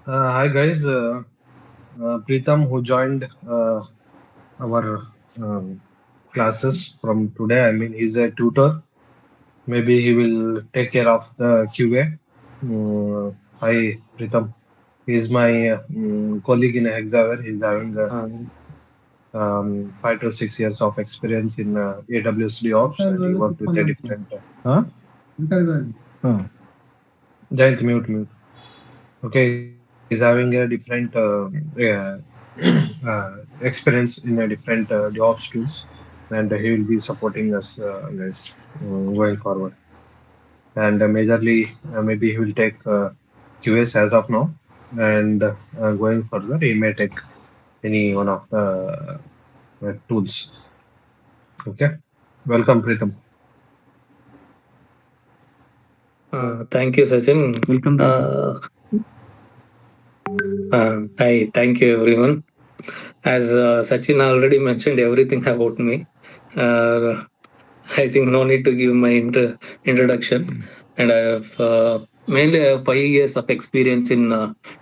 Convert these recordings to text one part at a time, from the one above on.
Hi guys, Preetham who joined our um, classes from today. I mean, he's a tutor. Maybe he will take care of the QA. Hi Preetham. He's my colleague in Hexaware. He's having 5 to 6 years of experience in AWS DevOps, and he worked with a different. Huh? Huh. Giant mute. Okay, he's having a different experience in a different DevOps tools, and he will be supporting us, guys, going forward. And majorly, maybe he will take QS as of now, and going further, he may take any one of the tools. Okay, welcome, Pritham. Thank you, Sachin. Welcome, Preetham. Hi, thank you, everyone. As Sachin already mentioned everything about me, uh, I think no need to give my introduction. And I have mainly I have 5 years of experience in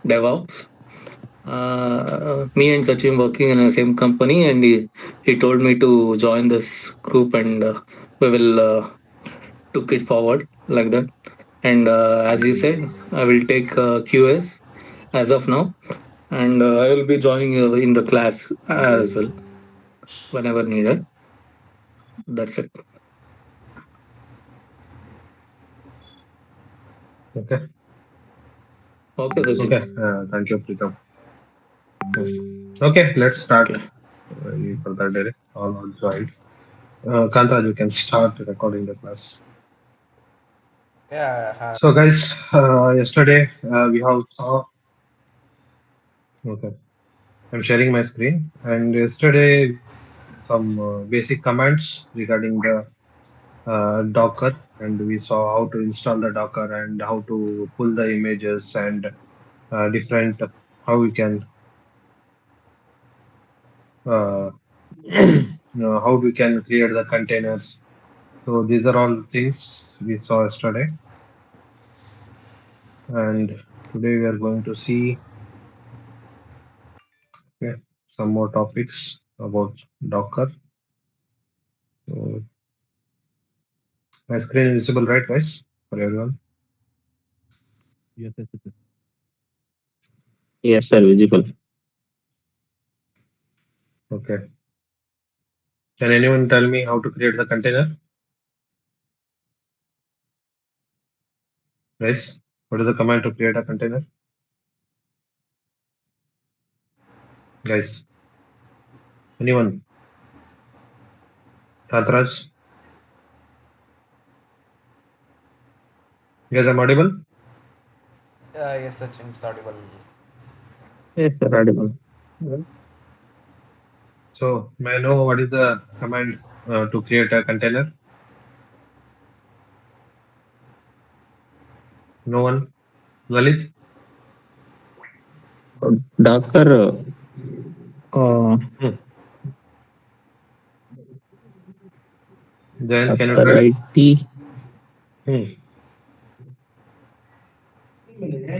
DevOps. Me and Sachin working in the same company, and he told me to join this group, and we will took it forward like that. And as he said, I will take QS as of now, and I will be joining in the class as well whenever needed. That's it. Okay, Okay, Sachin. okay, thank you, Pritham. Okay, let's start. Okay. Any further delay? All are joined. Kanta, you can start recording the class. Yeah, So, guys, yesterday we have saw. Okay, I'm sharing my screen, and yesterday we saw some basic commands regarding the Docker, and we saw how to install the Docker and how to pull the images and different how we can uh, how we can create the containers. So these are all things we saw yesterday, and today we are going to see, okay, some more topics about Docker. So my screen is visible, right, guys, for everyone? Yes, yes, yes. Yes, sir. Visible. Okay. Can anyone tell me how to create the container, guys? What is the command to create a container, guys? Anyone? Tathraj? Guys, I'm audible. yes, Sachin, it's audible. Yes, sir. Audible. So may I know what is the command to create a container? No one. Lalit? Docker. Uh, Hmm. Jayant, can you Docker try? IT. Hmm.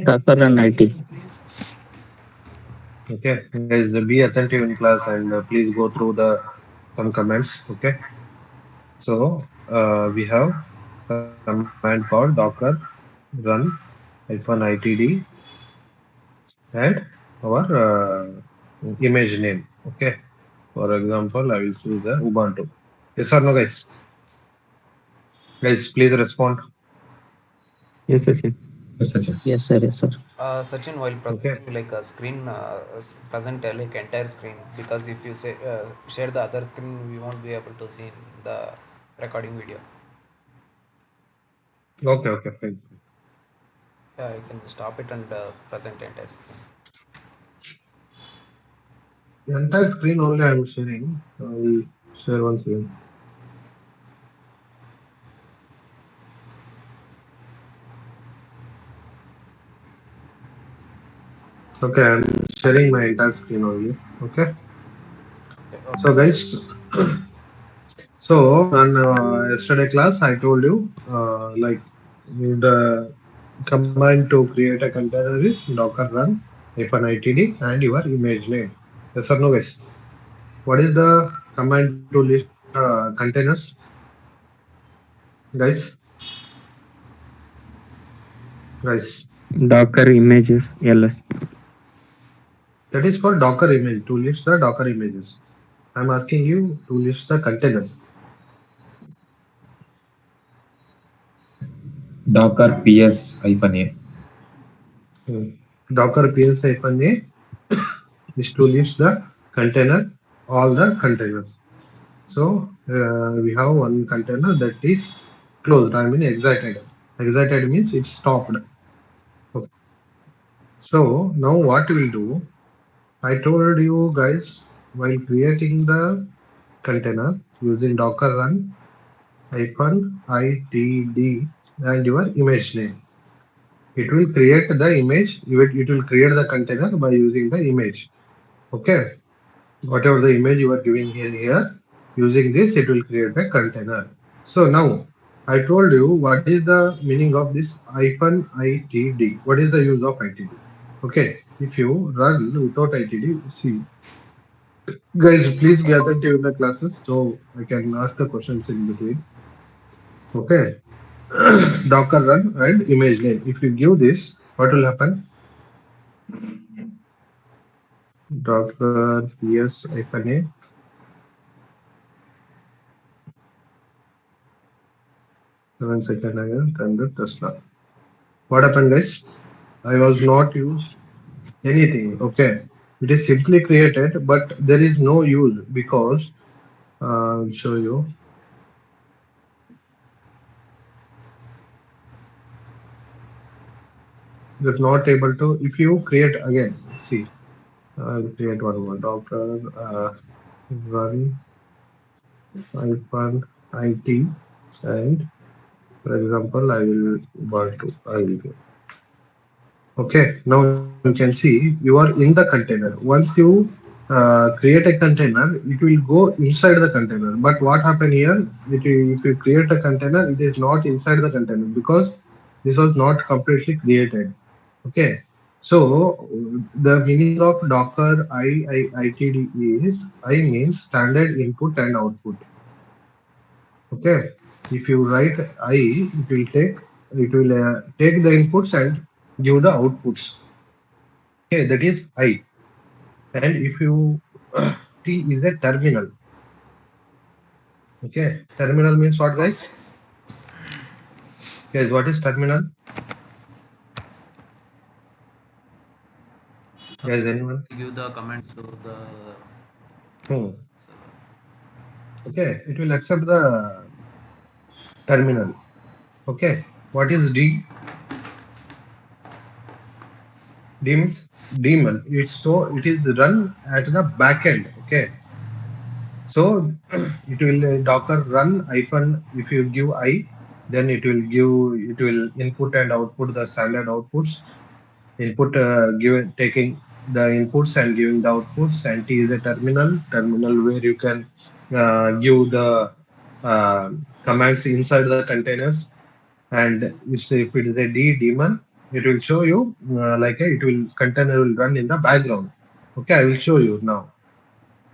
Docker and IT. Okay, guys, be attentive in class and please go through the some comments. Okay, so we have command called Docker run -itd and our image name. Okay, for example, I will choose the Ubuntu. Yes or no, guys? Guys, please respond. Yes, Sachin. Yes, Sachin. Yes, sir. Yes, sir. Sachin, while Okay, presenting like a screen, present like entire screen, because if you say share the other screen, we won't be able to see in the recording video. okay, fine. Yeah, you can stop it and present entire screen. The entire screen only I am sharing. I will share one screen. Okay, I'm sharing my entire screen only. Okay, Okay, okay, so Sachin. guys, so on yesterday class, I told you like the command to create a container is Docker run. -itd and your image name. Yes or no, guys? What is the command to list the containers, guys? Guys, Docker images ls. that is for Docker image, to list the Docker images. I'm asking you to list the containers. Docker ps -a. Hmm. Docker ps-a is to list the container, all the containers. So we have one container that is closed. I mean exited. Exited means it's stopped. Okay. So now what we'll do? I told you guys, while creating the container using Docker run hyphen itd and your image name. It will create the image. It will create the container by using the image. Okay. Whatever the image you are giving here, using this, it will create a container. So now I told you what is the meaning of this hyphen itd. What is the use of itd? Okay. If you run without itd, see, guys, please be attentive in the classes so I can ask the questions in between. Okay. Docker run and image name. If you give this, what will happen? Docker ps hyphen a 7 second again and the Tesla. What happened, guys? I was not used anything. Okay. It is simply created, but there is no use because I'll show you. You're not able to, if you create again, see, I'll create one more Docker run hyphen it and for example, I will want to, I will go. Okay, now you can see you are in the container. Once you create a container, it will go inside the container. But what happened here? If you create a container, it is not inside the container because this was not completely created. Okay, so the meaning of Docker itd is I means standard input and output. Okay, if you write I, it will take the inputs and give the outputs. Okay, that is I. And if you T is a terminal. Okay, terminal means what, guys? Guys, what is terminal? Guys, anyone? Give the command to the Hmm. server. Okay, it will accept the terminal. Okay, what is D? D means daemon. It's so it is run at the back end. Okay, so it will Docker run hyphen. If you give I, then it will input and output the standard outputs. Input given taking the inputs and giving the outputs, and T is a terminal where you can give the uh, commands inside the containers. And if it is a daemon, it will show you it will container will run in the background. Okay, I will show you now.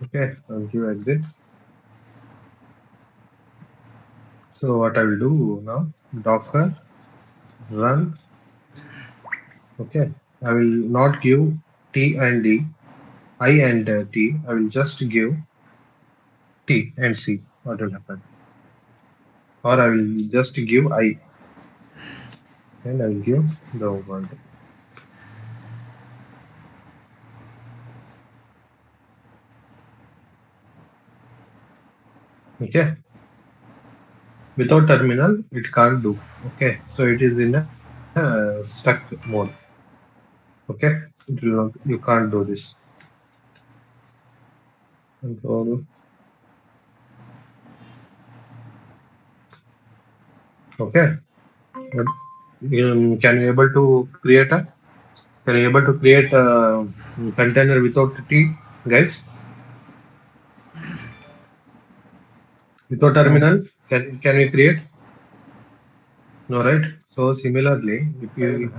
Okay, I'll give exit. So what I will do now, Docker run. Okay, I will not give T and D, I and T. I will just give T and see what will happen. Or I will just give I and I will give the word. Okay. Without terminal, it can't do. Okay. So it is in a stuck mode. Okay. It will not, you can't do this. Control. Okay. But, can you able to create a can you able to create a container without T, guys? Without terminal, can we create? No, right? So similarly, if you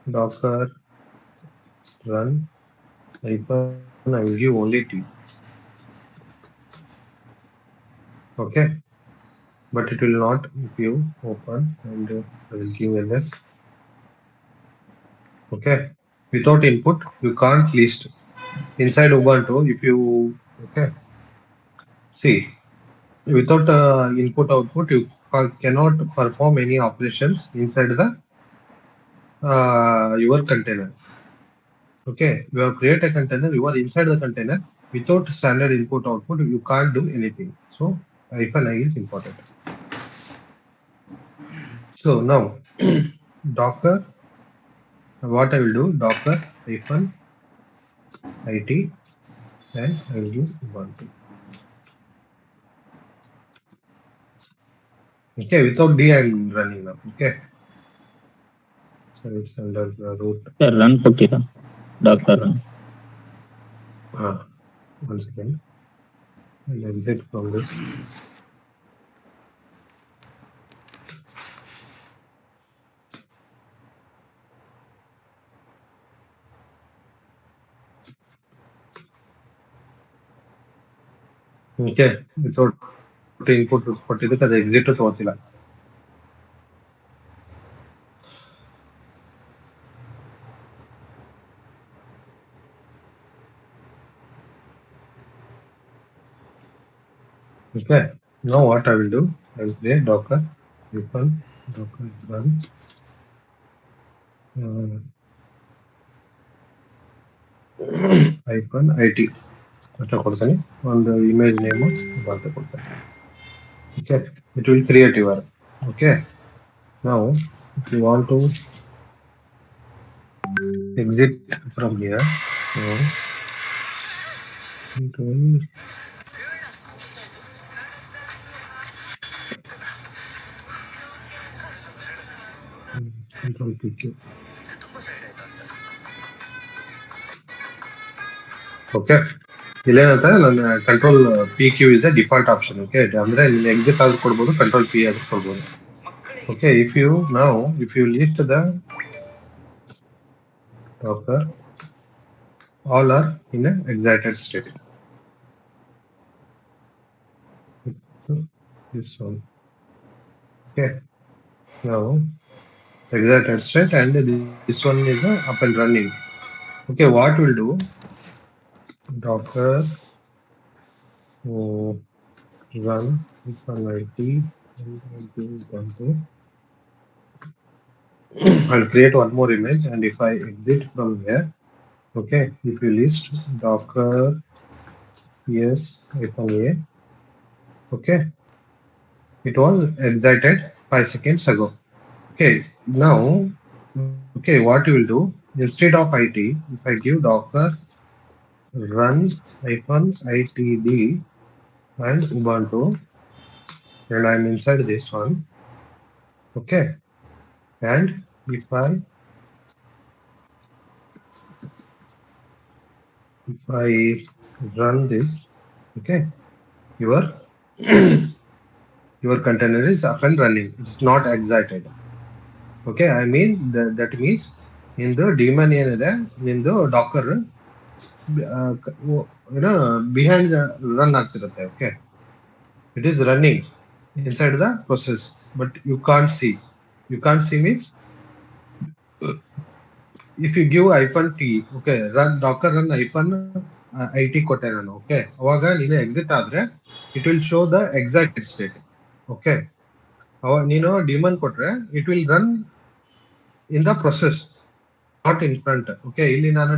Docker run hyphen I will give only T. Okay, but it will not give open and I will give ls. Okay, without input you can't list inside Ubuntu. If you okay, see, without input output you cannot perform any operations inside the your container. Okay, you have created a container, you are inside the container. Without standard input output you can't do anything, so hyphen I is important. So now docker, what I will do, docker hyphen it and I will use Ubuntu. Okay, without D I am running now. Okay, so it's under the root. Sir run ಕೊಟ್ಟಿರಾ docker run? One second, I'll exit from this. Okay, without input ಕೊಟ್ಟಿದ್ದಕ್ಕೆ ಅದು exit ತಗೋತಿಲ್ಲ. Okay, now what I will do, I will create docker hyphen docker run hyphen it ಅಂತ ಕೊಡ್ತೀನಿ, ಒಂದು image name ಅಂತ ಕೊಡ್ತೀನಿ. Okay, it will create your. Okay, now if you want to exit from here, so it will control PQ. Okay, ಇಲ್ಲೇನಂತ ನನ್ನ control P Q is a default option. Okay, ಅಂದ್ರೆ ನೀನು exit ಆದ್ರೂ ಕೊಡ್ಬೋದು, control P ಆದ್ರೂ ಕೊಡ್ಬೋದು. Okay, if you list the docker, all are in a excited state. So this one. Okay, now excited state and this one is up and running. Okay, what we'll do, docker run it I'll create one more image, and if I exit from here, okay, if you list docker ps hyphen a, okay, it was excited 5 seconds ago. Okay, now, okay, what you will do, instead of it, if I give docker run hyphen itd and Ubuntu, and I'm inside this one. Okay, and if I run this, okay, your container is up and running. It's not excited. Okay, I mean that means in the daemon ಏನಿದೆ, in the docker behind the run ಆಗ್ತಿರುತ್ತೆ. Okay, it is running inside the process, but you can't see. You can't see means if you give hyphen t, okay, run docker run hyphen it ಕೊಟ್ಟೆ ನಾನು. Okay, ಅವಾಗ ನೀನು exit ಆದ್ರೆ it will show the exact state. Okay, ಅವಾಗ ನೀನು daemon ಕೊಟ್ರೆ it will run in the process, not in front. Okay, ಇಲ್ಲಿ ನಾನು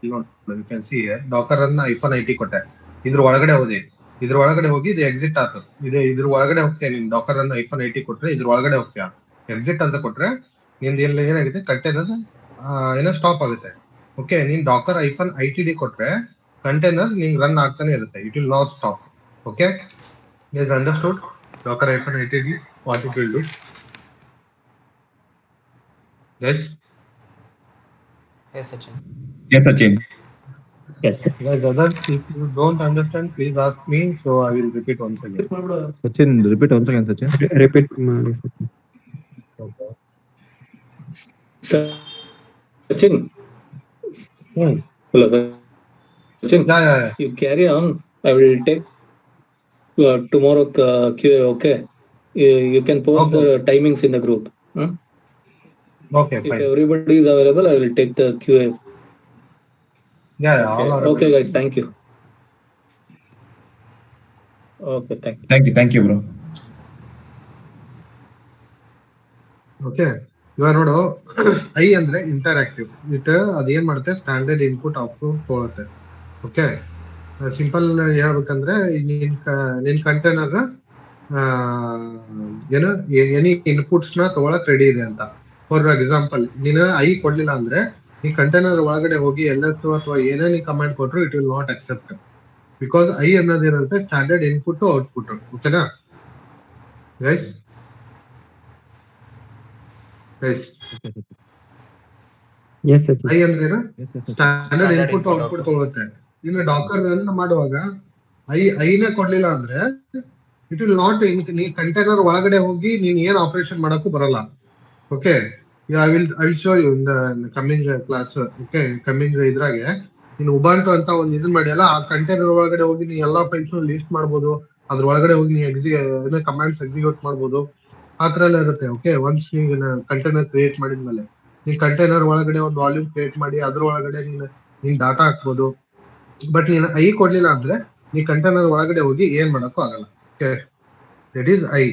you can see docker run hyphen it ಕೊಟ್ಟೆ, ಇದ್ರ ಒಳಗಡೆ ಹೋಗಿ ಇದು ಎಕ್ಸಿಟ್ ಆಯ್ತು. ಇದ್ರ ಒಳಗಡೆ ಹೋಗ್ತೀಯ ನೀನು, ಡಾಕರ್ ರನ್ hyphen it ಕೊಟ್ರೆ ಇದ್ರ ಒಳಗಡೆ ಹೋಗ್ತೀಯ. ಎಕ್ಸಿಟ್ ಅಂತ ಕೊಟ್ರೆ ನಿಂದ ಏನಾಗುತ್ತೆ, ಕಂಟೈನರ್ ಸ್ಟಾಪ್ ಆಗುತ್ತೆ. ಓಕೆ, ನೀನ್ ಡಾಕರ್ hyphen itd ಕೊಟ್ರೆ ಕಂಟೈನರ್ ನಿಂಗೆ ರನ್ ಆಗ್ತಾನೆ ಇರುತ್ತೆ. It will not stop. Okay, is understood? Docker hyphen itd, what it will do? Yes. Yes, Sachin. Yes, Sachin. Yes, sir. Guys, others, if you don't understand, please ask me, so I will repeat once again. Sachin, repeat once again, Sachin. Repeat ಮಾಡಿ sir. Okay. Sachin. Hmm. Hello, Sachin. Yeah. You carry on. I will take tomorrow QA. Okay. You can post Okay. the timings in the group. Huh? Okay, If fine. everybody is available, I will take the QA. Yeah, all Okay. are Okay, available. guys. Thank you. Okay. Thank you. Thank you, bro. Okay, ಇವಾಗ ನೋಡು, I ಅಂದ್ರೆ interactive. ಅದೇನ್ ಮಾಡುತ್ತೆ, standard input output ತಗೊಳುತ್ತೆ. Okay, simple ಹೇಳ್ಬೇಕಂದ್ರೆ ನಿನ್ container ಏನು any inputs ನ ತಗೊಳಕ್ ರೆಡಿ ಇದೆ ಅಂತ. ಫಾರ್ ಎಕ್ಸಾಂಪಲ್, ನೀನು ಐ ಕೊಡ್ಲಿಲ್ಲ ಅಂದ್ರೆ ಈ ಕಂಟೈನರ್ ಒಳಗಡೆ ಹೋಗಿ LS ಅಥವಾ ಏನೇ ನೀ ಕಮೆಂಟ್ ಕೊಟ್ರು it will not accept, because I ಅನ್ನೋದೇನಿರುತ್ತೆ ಸ್ಟ್ಯಾಂಡರ್ಡ್ ಇನ್ಪುಟ್ ಔಟ್ಪುಟ್. ಓಕೆನಾ ಗೈಸ್? ಐ ಅಂದ್ರೆ ಸ್ಟ್ಯಾಂಡರ್ಡ್ ಇನ್ಪುಟ್ ಔಟ್ಪುಟ್ ತಗೊಳುತ್ತೆ. ಇನ್ನು ಡಾಕರ್ ರನ್ ಮಾಡುವಾಗ ಐನೇ ಕೊಡ್ಲಿಲ್ಲ ಅಂದ್ರೆ ಇಟ್ ವಿಲ್ ನಾಟ್, ನೀ ಕಂಟೈನರ್ ಒಳಗಡೆ ಹೋಗಿ ನೀನ್ ಏನ್ ಆಪರೇಷನ್ ಮಾಡಕ್ಕೂ ಬರಲ್ಲ. Okay, I will show you in the coming class. Okay, coming ಇದ್ರಾಗೆ ನೀನು ಉಬಾಂಟು ಅಂತ ಒಂದು ಇದನ್ ಮಾಡಿಯಲ್ಲ, ಆ ಕಂಟೈನರ್ ಒಳಗಡೆ ಹೋಗಿ ನೀ ಎಲ್ಲಾ ಫೈಲ್ಸ್ ಲಿಸ್ಟ್ ಮಾಡ್ಬೋದು, ಅದ್ರ ಒಳಗಡೆ ಹೋಗಿ ನೀ ಕಮಾಂಡ್ಸ್ ಎಕ್ಸಿಕ್ಯೂಟ್ ಮಾಡ್ಬೋದು, ಆ ತರ ಎಲ್ಲ ಇರುತ್ತೆ. ಓಕೆ, ಒನ್ಸ್ ನೀವು ಕಂಟೈನರ್ ಕ್ರಿಯೇಟ್ ಮಾಡಿದ್ಮೇಲೆ ನೀನ್ ಕಂಟೈನರ್ ಒಳಗಡೆ ಒಂದು ವಾಲ್ಯೂಮ್ ಕ್ರಿಯೇಟ್ ಮಾಡಿ ಅದ್ರ ಒಳಗಡೆ ನೀನ್ ಡಾಟಾ ಹಾಕ್ಬೋದು. ಬಟ್ ನೀನ್ ಐ ಕೊಡ್ಲಿಲ್ಲ ಅಂದ್ರೆ ನೀ ಕಂಟೈನರ್ ಒಳಗಡೆ ಹೋಗಿ ಏನ್ ಮಾಡಕ್ಕೂ ಆಗಲ್ಲ. Okay, that is I.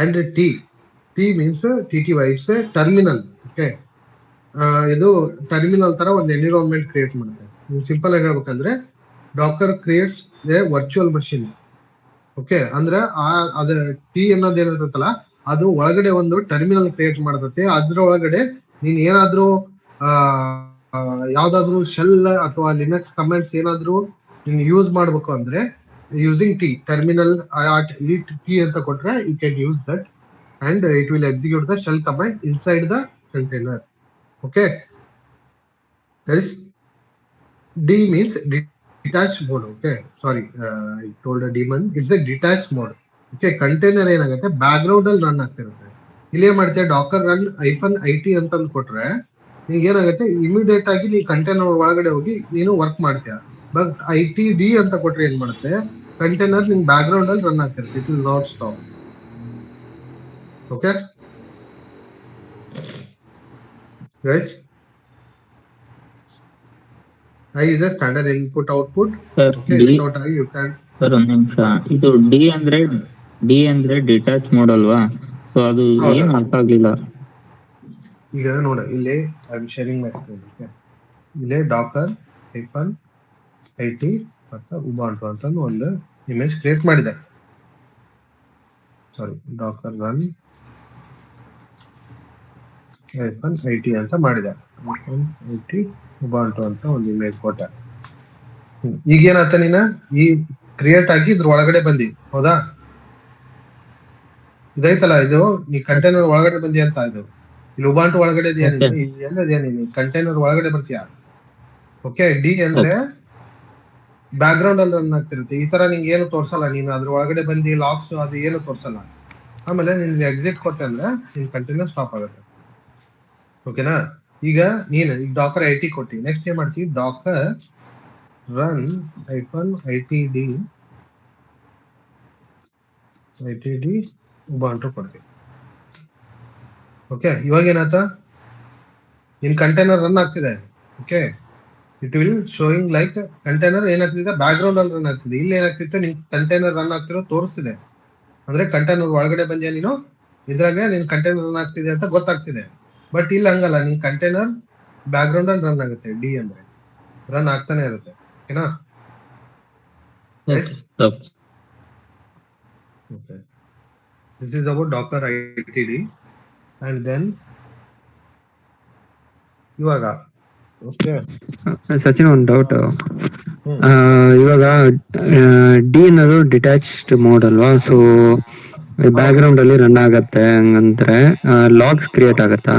And T means TTY, it's terminal. Okay, ಇದು ಟರ್ಮಿನಲ್ ತರ ಒಂದು ಎನ್ವಿರಾನ್ಮೆಂಟ್ ಕ್ರಿಯೇಟ್ ಮಾಡುತ್ತೆ. ಸಿಂಪಲ್ ಆಗಿ ಹೇಳ್ಬೇಕಂದ್ರೆ Dakar creates A virtual machine. Okay, ಅಂದ್ರೆ ಅದ್ರ ಟಿ ಅನ್ನೋದು ಏನಿರ್ತಲ್ಲ, ಅದು ಒಳಗಡೆ ಒಂದು ಟರ್ಮಿನಲ್ ಕ್ರಿಯೇಟ್ ಮಾಡ್ತತೆ. ಅದ್ರ ಒಳಗಡೆ ನೀನ್ ಏನಾದ್ರೂ ಯಾವ್ದಾದ್ರು ಶೆಲ್ ಅಥವಾ ಲಿನಕ್ಸ್ ಕಮೆಂಟ್ಸ್ ಏನಾದ್ರು ನೀನ್ ಯೂಸ್ ಮಾಡ್ಬೇಕು ಅಂದ್ರೆ ಯೂಸಿಂಗ್ ಟಿ ಟರ್ಮಿನಲ್ ಟಿ ಅಂತ ಕೊಟ್ರೆ you can use that and it will execute the shell command inside the container. Okay, D means detached mode. Okay, sorry, I told a daemon, it's a detached mode. Okay, container ಏನಾಗುತ್ತೆ, back ground ಅಲ್ಲಿ run ಆಗ್ತಿರುತ್ತೆ. ಇಲ್ಲಿ ಏನ್ ಮಾಡ್ತೀಯ, Dakar run -IT ಅಂತ ಕೊಟ್ರೆ ನಿಂಗೆ ಏನಾಗುತ್ತೆ, ಇಮಿಡಿಯೇಟ್ ಆಗಿ ನೀ ಕಂಟೈನರ್ ಒಳಗಡೆ ಹೋಗಿ ನೀನು ವರ್ಕ್ ಮಾಡ್ತೀಯ. ಬಟ್ ITD ಅಂತ ಕೊಟ್ರೆ ಏನ್ ಮಾಡುತ್ತೆ, ಕಂಟೈನರ್ ನಿನ್ ಬ್ಯಾಕ್ ಗ್ರೌಂಡ್ ಅಲ್ಲಿ ರನ್ ಆಗ್ತಿರುತ್ತೆ, it will not stop. Okay guys, I is a standard input output. Sir Okay, D without I you can. Sir ಒಂದ್ ನಿಮಿಷ, ಇದು ಡಿ ಅಂದ್ರೆ ಡಿಟ್ಯಾಚ್ ಮೋಡ್ ಅಲ್ವಾ? ಸೊ ಅದು ಏನ್ ಅರ್ಥ ಆಗ್ಲಿಲ್ಲ. ಈಗ ನೋಡ, ಇಲ್ಲಿ I am sharing my screen. Okay, ಇಲ್ಲಿ ಡಾಕರ್ -IT ಮತ್ತು ಉಬಾಂಟು ಅಂತ ಒಂದು ಇಮೇಜ್ ಕ್ರಿಯೇಟ್ ಮಾಡಿದೆ. ಸಾರಿ, ಡಾಕರ್ ರನ್ -IT ಅಂತ ಮಾಡಿದೆ. -IT ಉಬಾಂಟು ಅಂತ ಒಂದು ಇಮೇಜ್ ಕೊಟ್ಟೆ. ಈಗ ಏನಾಯ್ತ, ನೀನ ಈ ಕ್ರಿಯೇಟ್ ಆಗಿ ಇದ್ರ ಒಳಗಡೆ ಬಂದಿ, ಹೌದಾ? ಇದೈತಲ್ಲ, ಇದು ನೀ ಕಂಟೈನರ್ ಒಳಗಡೆ ಬಂದಿ ಅಂತ. ಇದು ಇಲ್ಲಿ ಉಬಾಂಟು ಒಳಗಡೆ ಇದೆಯಾ ನೀನು? ಎಲ್ಲದೆಯಾ ನೀನು? ಕಂಟೈನರ್ ಒಳಗಡೆ ಬರ್ತೀಯಾ? ಓಕೆ, ಡಿ ಅಂದ್ರೆ ಬ್ಯಾಕ್ ಗ್ರೌಂಡ್ ಅಲ್ಲಿ ರನ್ ಆಗ್ತಿರುತ್ತೆ. ಈ ತರ ನಿಂಗೆ ಏನು ತೋರ್ಸಲ್ಲ, ನೀನು ಅದ್ರ ಒಳಗಡೆ ಬಂದಿ ಲಾಕ್ಸ್ ಅದು ಏನು ತೋರ್ಸಲ್ಲ. ಆಮೇಲೆ ನಿನ್ ಎಕ್ಸಿಟ್ ಕೊಟ್ಟೆ ಅಂದ್ರೆ ನಿನ್ ಕಂಟೈನರ್ ಸ್ಟಾಪ್ ಆಗುತ್ತೆ. ಓಕೆನಾ? ಈಗ ಡಾಕರ್ IT ಕೊಟ್ಟಿ, ನೆಕ್ಸ್ಟ್ ಏನ್ ಮಾಡ್ತೀವಿ, ಡಾಕರ್ ರನ್ -ITD ಉಬಾಂಟು ಕೊಡ್ತೀವಿ. ಓಕೆ, ಇವಾಗ ಏನಾಯ್ತ, ನಿನ್ ಕಂಟೈನರ್ ರನ್ ಆಗ್ತಿದೆ. Okay, it will showing like container ಏನಾಗ್ತಿದೆ, ಬ್ಯಾಕ್ ಗ್ರೌಂಡ್ ಅಲ್ಲಿ ರನ್ ಆಗ್ತಿದೆ. ಇಲ್ಲಿ ಏನಾಗ್ತಿತ್ತು, ನಿನ್ ಕಂಟೈನರ್ ರನ್ ಆಗ್ತಿರೋ ತೋರಿಸ್ತಿದೆ. ಅಂದ್ರೆ ಕಂಟೈನರ್ ಒಳಗಡೆ ಬಂದ್ಯಾ ನೀನು, ಇದ್ರಾಗ ನಿನ್ ಕಂಟೈನರ್ ರನ್ ಆಗ್ತಿದೆ ಅಂತ ಗೊತ್ತಾಗ್ತಿದೆ. ಬಟ್ ಇಲ್ಲಿ ಹಂಗಲ್ಲ, ನಿನ್ ಕಂಟೈನರ್ ಬ್ಯಾಕ್ ಗ್ರೌಂಡ್ ಅಲ್ಲಿ ರನ್ ಆಗುತ್ತೆ. ಡಿ ಅಂದ್ರೆ ರನ್ ಆಗ್ತಾನೆ ಇರುತ್ತೆ. ಓಕೆನಾ? This is about Docker ITD. And then ಇವಾಗ ಓಕೆ ಸಚಿನ್, ಒಂದು ಡೌಟ್. ಇವಾಗ ಡಿ ಅನ್ನೋದು ಡಿಟ್ಯಾಚ್ಡ್ ಮೋಡ್ ಅಲ್ವಾ? ಸೊ ಬ್ಯಾಕ್ ಗ್ರೌಂಡ್ ಅಲ್ಲಿ ರನ್ ಆಗತ್ತೆ, ಹಂಗಂದ್ರೆ ಲಾಗ್ಸ್ ಕ್ರಿಯೇಟ್ ಆಗತ್ತಾ?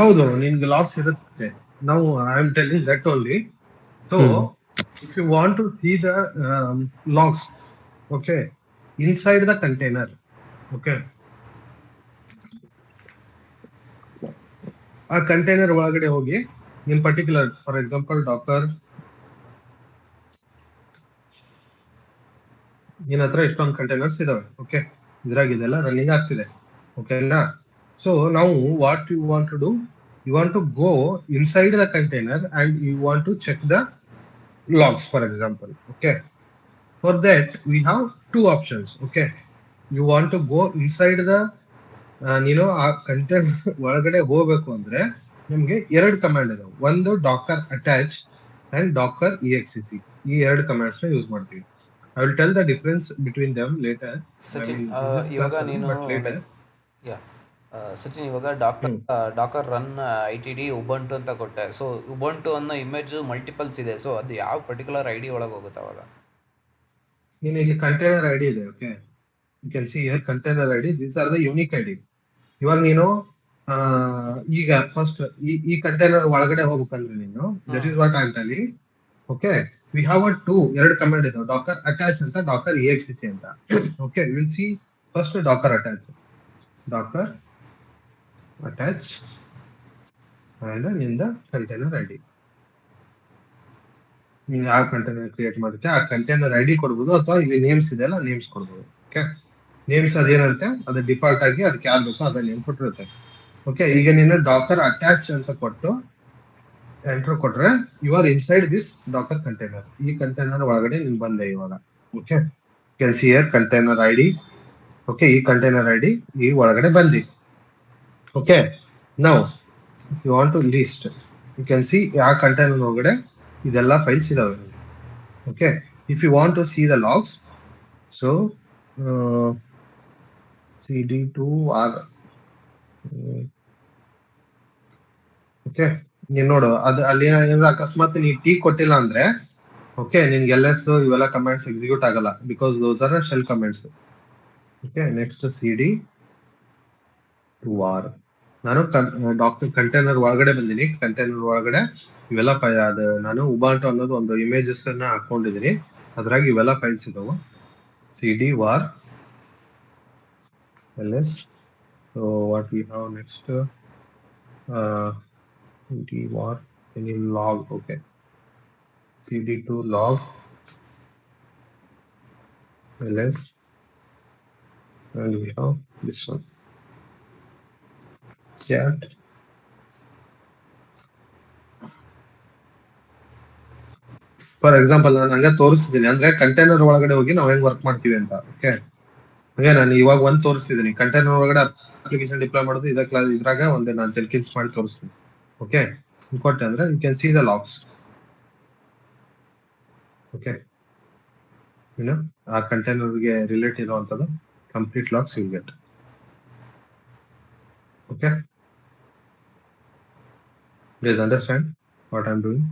ಹೌದು, ನಿನ್ಗೆ ಲಾಗ್ಸ್ ಇರುತ್ತೆ. ನಾವು I am telling that only. So if you want to see the logs, okay, inside the container. Okay, ಆ ಕಂಟೈನರ್ ಒಳಗಡೆ ಹೋಗಿ in particular for example docker ನಿನ್ನ ಹತ್ರ ಇಷ್ಟೊಂದು ಕಂಟೈನರ್ಸ್ ಇದಾವೆ. ಓಕೆ, ಇದ್ರಾಗ ಇದೆಲ್ಲ ರನ್ನಿಂಗ್ ಆಗ್ತಿದೆ. ಓಕೆನಾ? ಸೊ ನಾವು what you want to do, you want to go inside the container and you want to check the logs, for example. Okay, for that we have two options. Okay, you want to go inside the ಆ content ಒಳಗಡೆ ಹೋಗ್ಬೇಕು ಅಂದ್ರೆ ನಿಮ್ಗೆ ಎರಡು command ಇದಾವೆ. ಒಂದು docker attach and docker exec. ಈ ಎರಡು ಕಮಾಂಡ್ಸ್ ನ ಯೂಸ್ ಮಾಡ್ತೀವಿ. I will tell the difference between them later. Sachin, ಇವಾಗ ನೀನು ಸಚಿನ್ ಇವಾಗ ಡಾಕರ್ ರನ್ ITD ಉಬಂಟು ಅಂತ ಕೊಟ್ಟೆ. ಸೊ ಉಬಂಟು ಅನ್ನೋ ಇಮೇಜ್ ಮಲ್ಟಿಪಲ್ಸ್ ಇದೆ. ಸೊ ಅದು ಯಾವ ಪರ್ಟಿಕ್ಯುಲರ್ ID ಒಳಗೆ ಹೋಗುತ್ತೆ ಅವಾಗ? ನೀನು ಇಲ್ಲಿ ಕಂಟೈನರ್ ID ಇದೆ. Okay, you can see here container ID. These are the unique ID. ಇವಾಗ ನೀನು ಈಗ ಫಸ್ಟ್ ಈ ಕಂಟೈನರ್ ಒಳಗಡೆ ಹೋಗ್ಬೇಕಂದ್ರೆ ನೀನು that is what I am telling. Okay, we have ಎರಡು ಕಮಾಂಡ್ ಇದಾವೆ, ಡಾಕರ್ ಅಟ್ಯಾಚ್ ಅಂತ, ಡಾಕರ್ exec ಅಂತ. Okay, will see first Dakar attach and in the container ID. ನೀವು ಯಾವ ಕಂಟೈನರ್ ಕ್ರಿಯೇಟ್ ಮಾಡುತ್ತೆ ಆ ಕಂಟೈನರ್ ID ಕೊಡ್ಬೋದು, ಅಥವಾ ಇಲ್ಲಿ ನೇಮ್ಸ್ ಇದೆಯಲ್ಲ ನೇಮ್ಸ್ ಕೊಡ್ಬೋದು. ಓಕೆ, ನೇಮ್ಸ್ ಅದೇನಿರುತ್ತೆ ಅದು ಡಿಫಾಲ್ಟ್ ಆಗಿ ಅದಕ್ಕೆ ಯಾರು ಬೇಕೋ ಅದ ನೇಮ್ ಕೊಟ್ಟಿರುತ್ತೆ. ಓಕೆ, ಈಗ ನೀನು ಡಾಕರ್ ಅಟ್ಯಾಚ್ ಅಂತ ಕೊಟ್ಟು ಎಂಟರ್ ಕೊಟ್ರೆ you are inside this docker container. ಈ ಕಂಟೈನರ್ ಒಳಗಡೆ ನೀನು ಬಂದೆ ಇವಾಗ. Okay, can see here container ID. Okay, ಈ ಕಂಟೈನರ್ ID ಈ ಒಳಗಡೆ ಬಂದಿ. Okay, now you want to list, you can see ಯಾವ ಕಂಟೈನರ್ ಒಳಗಡೆ ಇದೆಲ್ಲ ಫೈಲ್ಸ್ ಇದಾವೆ. Okay, if you want to see the logs, so cd2r. Okay, ನೀನ್ ನೋಡು ಅದು ಅಲ್ಲಿ ಏನಾದ್ರು ಅಕಸ್ಮಾತ್ ನೀ ಟಿ ಕೊಟ್ಟಿಲ್ಲ ಅಂದ್ರೆ ಓಕೆ ನಿನ್ಗೆ LS ಇವೆಲ್ಲ ಕಮೆಂಟ್ಸ್ ಎಕ್ಸಿಕ್ಯೂಟ್ ಆಗಲ್ಲ, because those are shell comments. Okay, next cd2r. ನಾನು ಡಾಕ್ಟರ್ ಕಂಟೈನರ್ ಒಳಗಡೆ ಬಂದಿನಿ. ಕಂಟೈನರ್ ಒಳಗಡೆ ಇವೆಲ್ಲ ಅದು ನಾನು ಉಬಾಂಟು ಅನ್ನೋದು ಒಂದು ಇಮೇಜಸ್ ಅನ್ನ ಹಾಕೊಂಡಿದೀನಿ, ಅದ್ರಾಗ ಇವೆಲ್ಲ ಫೈಲ್ಸ್ ಇದಾವೆ. cd_var ls. So what we have next, cd_var any log. Okay, cd2 log ls, and we have this one cat. For example ನಾನು ಹಂಗೆ ತೋರಿಸ್ತಿದ್ದೀನಿ ಅಂದ್ರೆ ಕಂಟೈನರ್ ಒಳಗಡೆ ಹೋಗಿ ನಾವು ಹೆಂಗ್ ವರ್ಕ್ ಮಾಡ್ತೀವಿ ಅಂತ. ಓಕೆ, ಹಾಗೆ ನಾನು ಇವಾಗ ಒಂದ್ ತೋರಿಸ್ತಿದ್ದೀನಿ ಕಂಟೈನರ್ ಒಳಗಡೆ ಅಪ್ಲಿಕೇಶನ್ ಡಿಪ್ಲಾಯ್ ಮಾಡೋದು. ಇದ್ರಾಗ ಒಂದು ನಾನು ಜೆನ್ಕಿನ್ಸ್ ಮಾಡಿ ತೋರಿಸ್ತೀನಿ. ಓಕೆ, ಕೊಟ್ಟೆ ಅಂದ್ರೆ you can see the logs. Okay, ಆ ಕಂಟೈನರ್ಗೆ ರಿಲೇಟ್ ಇರುವಂತದ್ದು complete logs you get. Okay, please understand what I'm doing.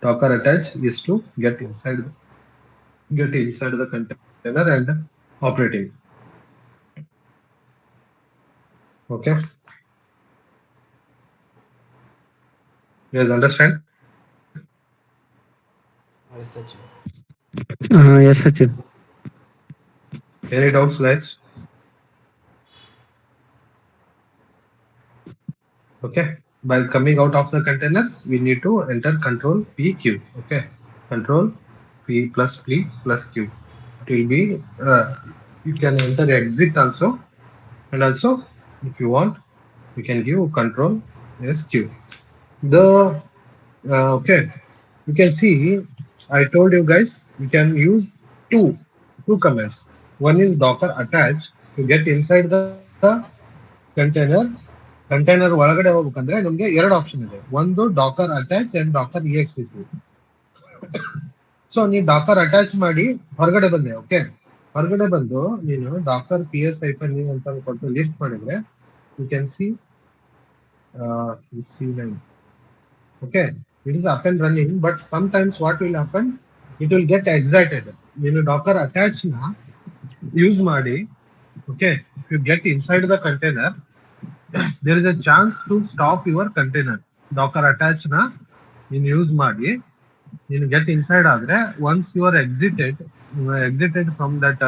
Docker attach is to get inside the container and operating. Okay, please understand. Yes, Sachin. Yes, Sachin. Any doubts, guys? Okay, by coming out of the container we need to enter control PQ. Okay, control P plus Q. It will be you can enter exit also, and also if you want you can give control SQ. The okay, you can see I told you guys we can use two commands. One is docker attach to get inside the container. Container ಒಳಗಡೆ ಹೋಗ್ಬೇಕಂದ್ರೆ ನಮ್ಗೆ ಎರಡು option ಇದೆ, ಒಂದು docker attach and docker exec. So ನೀ Dakar attach ಮಾಡಿ ಹೊರಗಡೆ ಬಂದೆ. ಓಕೆ, ಹೊರಗಡೆ ಬಂದು ನೀನು ಡಾಕರ್ PS-e ಅಂತ ಕೊಟ್ಟು ಲಿಸ್ಟ್ ಮಾಡಿದ್ರೆ you can see C9. Okay, it is up and running, but sometimes what will happen, it will get exited. ನೀನು ಡಾಕರ್ ಅಟ್ಯಾಚ್ ನ ಯೂಸ್ ಮಾಡಿ okay you get inside the container, there is a chance to stop your container. Docker attach na in use ಮಾಡಿ ನೀನು get inside ಆದ್ರೆ once you are exited from that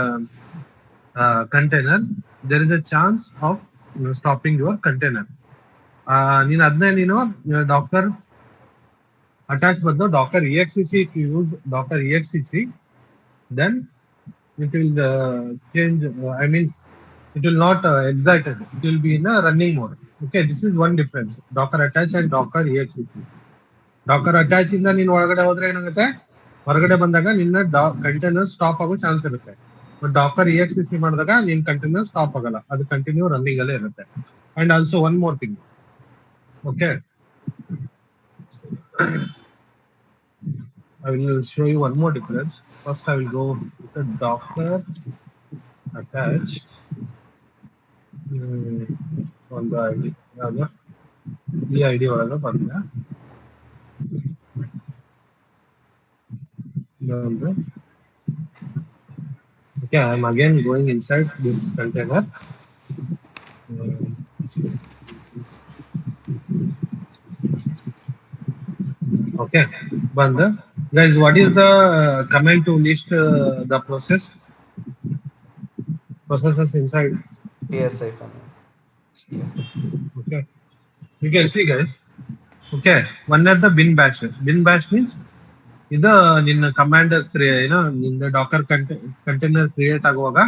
container, there is a chance of stopping your container. ನೀನು ಅದನ್ನೇ ನೀನು doctor attach ಬದಲು docker exec. If you use docker exec, then it will change. I mean, it will not excited. It will be in a running mode. Okay, this is one difference. Docker attach and docker exec. Docker attach ಇಂದ ನೀನು ಒಳಗಡೆ ಹೋದ್ರೆ ಏನಾಗುತ್ತೆ, ಹೊರಗಡೆ ಬಂದಾಗ ನಿನ್ನ container stop ಆಗೋ chance ಇರುತ್ತೆ. ಬಟ್ ಡಾಕರ್ exec ಮಾಡಿದಾಗ ನಿನ್ ಕಂಟೈನರ್ ಸ್ಟಾಪ್ ಆಗಲ್ಲ, ಅದು ಕಂಟಿನ್ಯೂ ರನ್ನಿಂಗ್ ಅಲ್ಲೇ ಇರುತ್ತೆ. And also one more thing. Okay, I will show you one more difference. First, I will go with the Docker attach on the ID. The ID ಒಳಗೆ ಬಂದ okay, I am again going inside this container. Okay, Banda. Guys, what is the command to list the processes inside? PS-. Okay, you can see, guys. Okay, one is the bin bash. Bin bash means ಇದು ನಿನ್ನ command ನಿನ್ನ Dakar container create ಆಗುವಾಗ